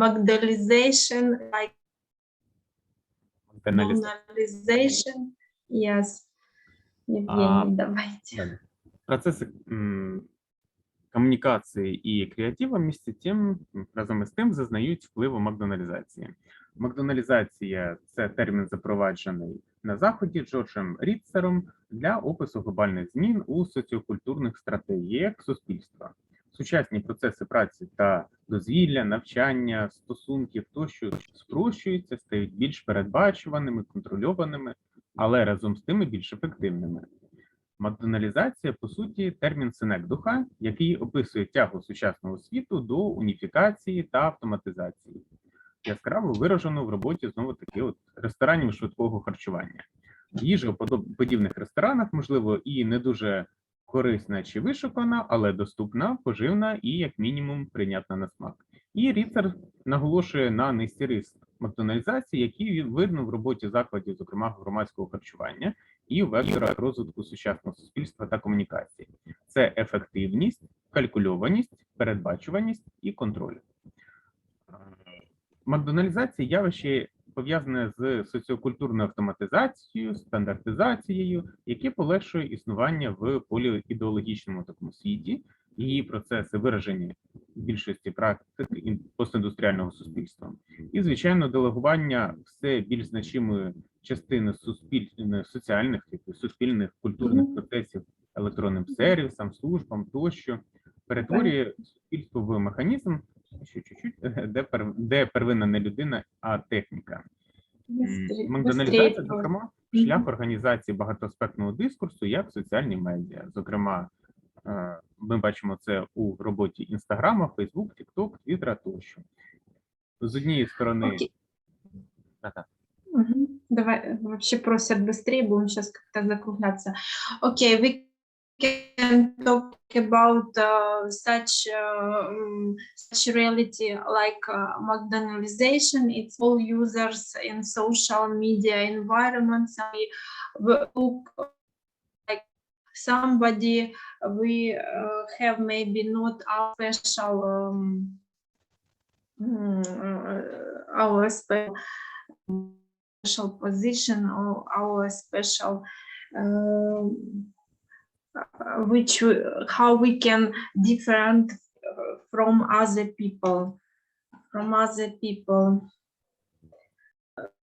modernization, like normalization. Yes, Евгений, давайте. Процеси комунікації і креатива місті тим, разом із тим зазнають впливу макдоналізації. Макдоналізація – це термін, запроваджений на Заході Джорджем Рітцером для опису глобальних змін у соціокультурних стратегіях суспільства. Сучасні процеси праці та дозвілля, навчання, стосунків тощо спрощуються, стають більш передбачуваними, контрольованими, але разом з тим і більш ефективними. Макдоналізація, по суті, термін синекдуха, який описує тягу сучасного світу до уніфікації та автоматизації, яскраво виражено в роботі, знову-таки, ресторанів швидкого харчування. Їжа в подібних ресторанах, можливо, і не дуже корисна чи вишукана, але доступна, поживна і, як мінімум, прийнятна на смак. І Ріцер наголошує на низці рис макдоналізації, які видно в роботі закладів, зокрема громадського харчування, і у векторах розвитку сучасного суспільства та комунікації. Це ефективність, калькульованість, передбачуваність і контроль. Макдоналізація явище пов'язане з соціокультурною автоматизацією, стандартизацією, яке полегшує існування в поліідеологічному такому світі. Її процеси виражені в більшості практик постіндустріального суспільства. І, звичайно, делегування все більш значимої частини соціальних, суспільних, культурних процесів електронним сервісам, службам тощо перетворює суспільство в механізм, де первинна не людина, а техніка. Макдоналізація, зокрема, шлях організації багатоаспектного дискурсу як соціальні медіа. Зокрема, ми бачимо це у роботі Інстаграма, Фейсбук, Тікток, Твіттера тощо. З однієї сторони... Давай, вообще просят быстрее, будем сейчас как-то закругляться. Окей, we can talk about such reality like Macdonaldization. It's all users in social media environments. We look like somebody, we have maybe not our special position or our special how we can different from other people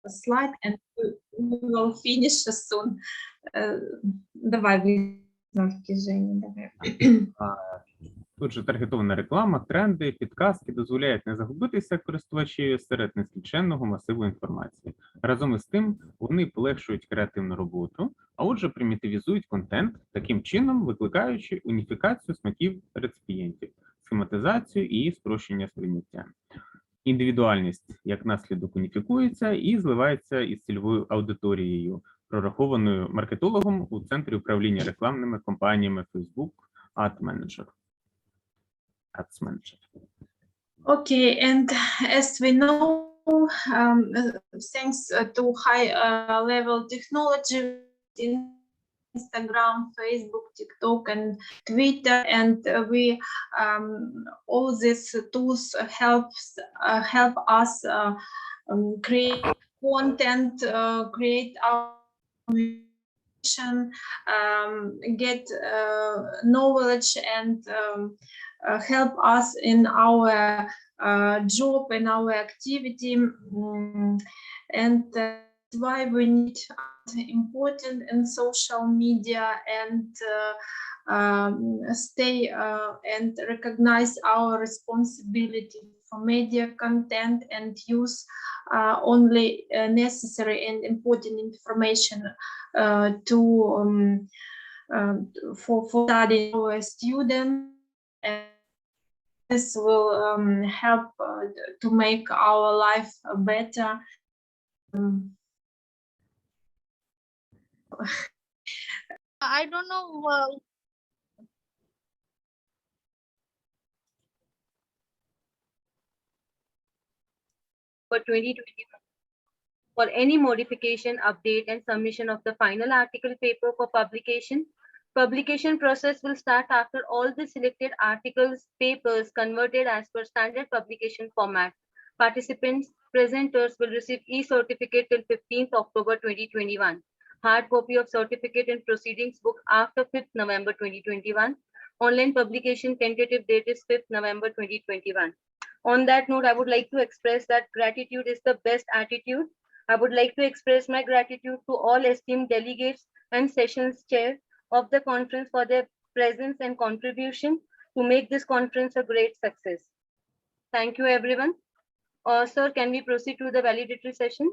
slide, and we will finish soon. Давай, Женя, давай. Тут же таргетована реклама, тренди, підказки дозволяють не загубитися користувачеві серед нескінченного масиву інформації. Разом із тим, вони полегшують креативну роботу, а отже примітивізують контент, таким чином викликаючи уніфікацію смаків реципієнтів, схематизацію і спрощення сприйняття. Індивідуальність, як наслідок, уніфікується і зливається із цільовою аудиторією, прорахованою маркетологом у центрі управління рекламними компаніями Facebook Ad Manager. Okay, and as we know, thanks to high-level technology, Instagram, Facebook, TikTok, and Twitter, and we all these tools help us create content, create our get knowledge, and help us in our job and our activity, and that's why we need important in social media, and stay and recognize our responsibility for media content and use only necessary and important information for studying our students. And this will help to make our life better. I don't know. For 2021, for any modification, update, and submission of the final article paper for publication. Publication process will start after all the selected articles, papers converted as per standard publication format. Participants, presenters will receive e-certificate till 15th October 2021. Hard copy of certificate and proceedings book after 5th November 2021. Online publication tentative date is 5th November 2021. On that note, I would like to express that gratitude is the best attitude. I would like to express my gratitude to all esteemed delegates and sessions chair of the conference for their presence and contribution to make this conference a great success. Thank you, everyone. Sir, can we proceed to the validatory session?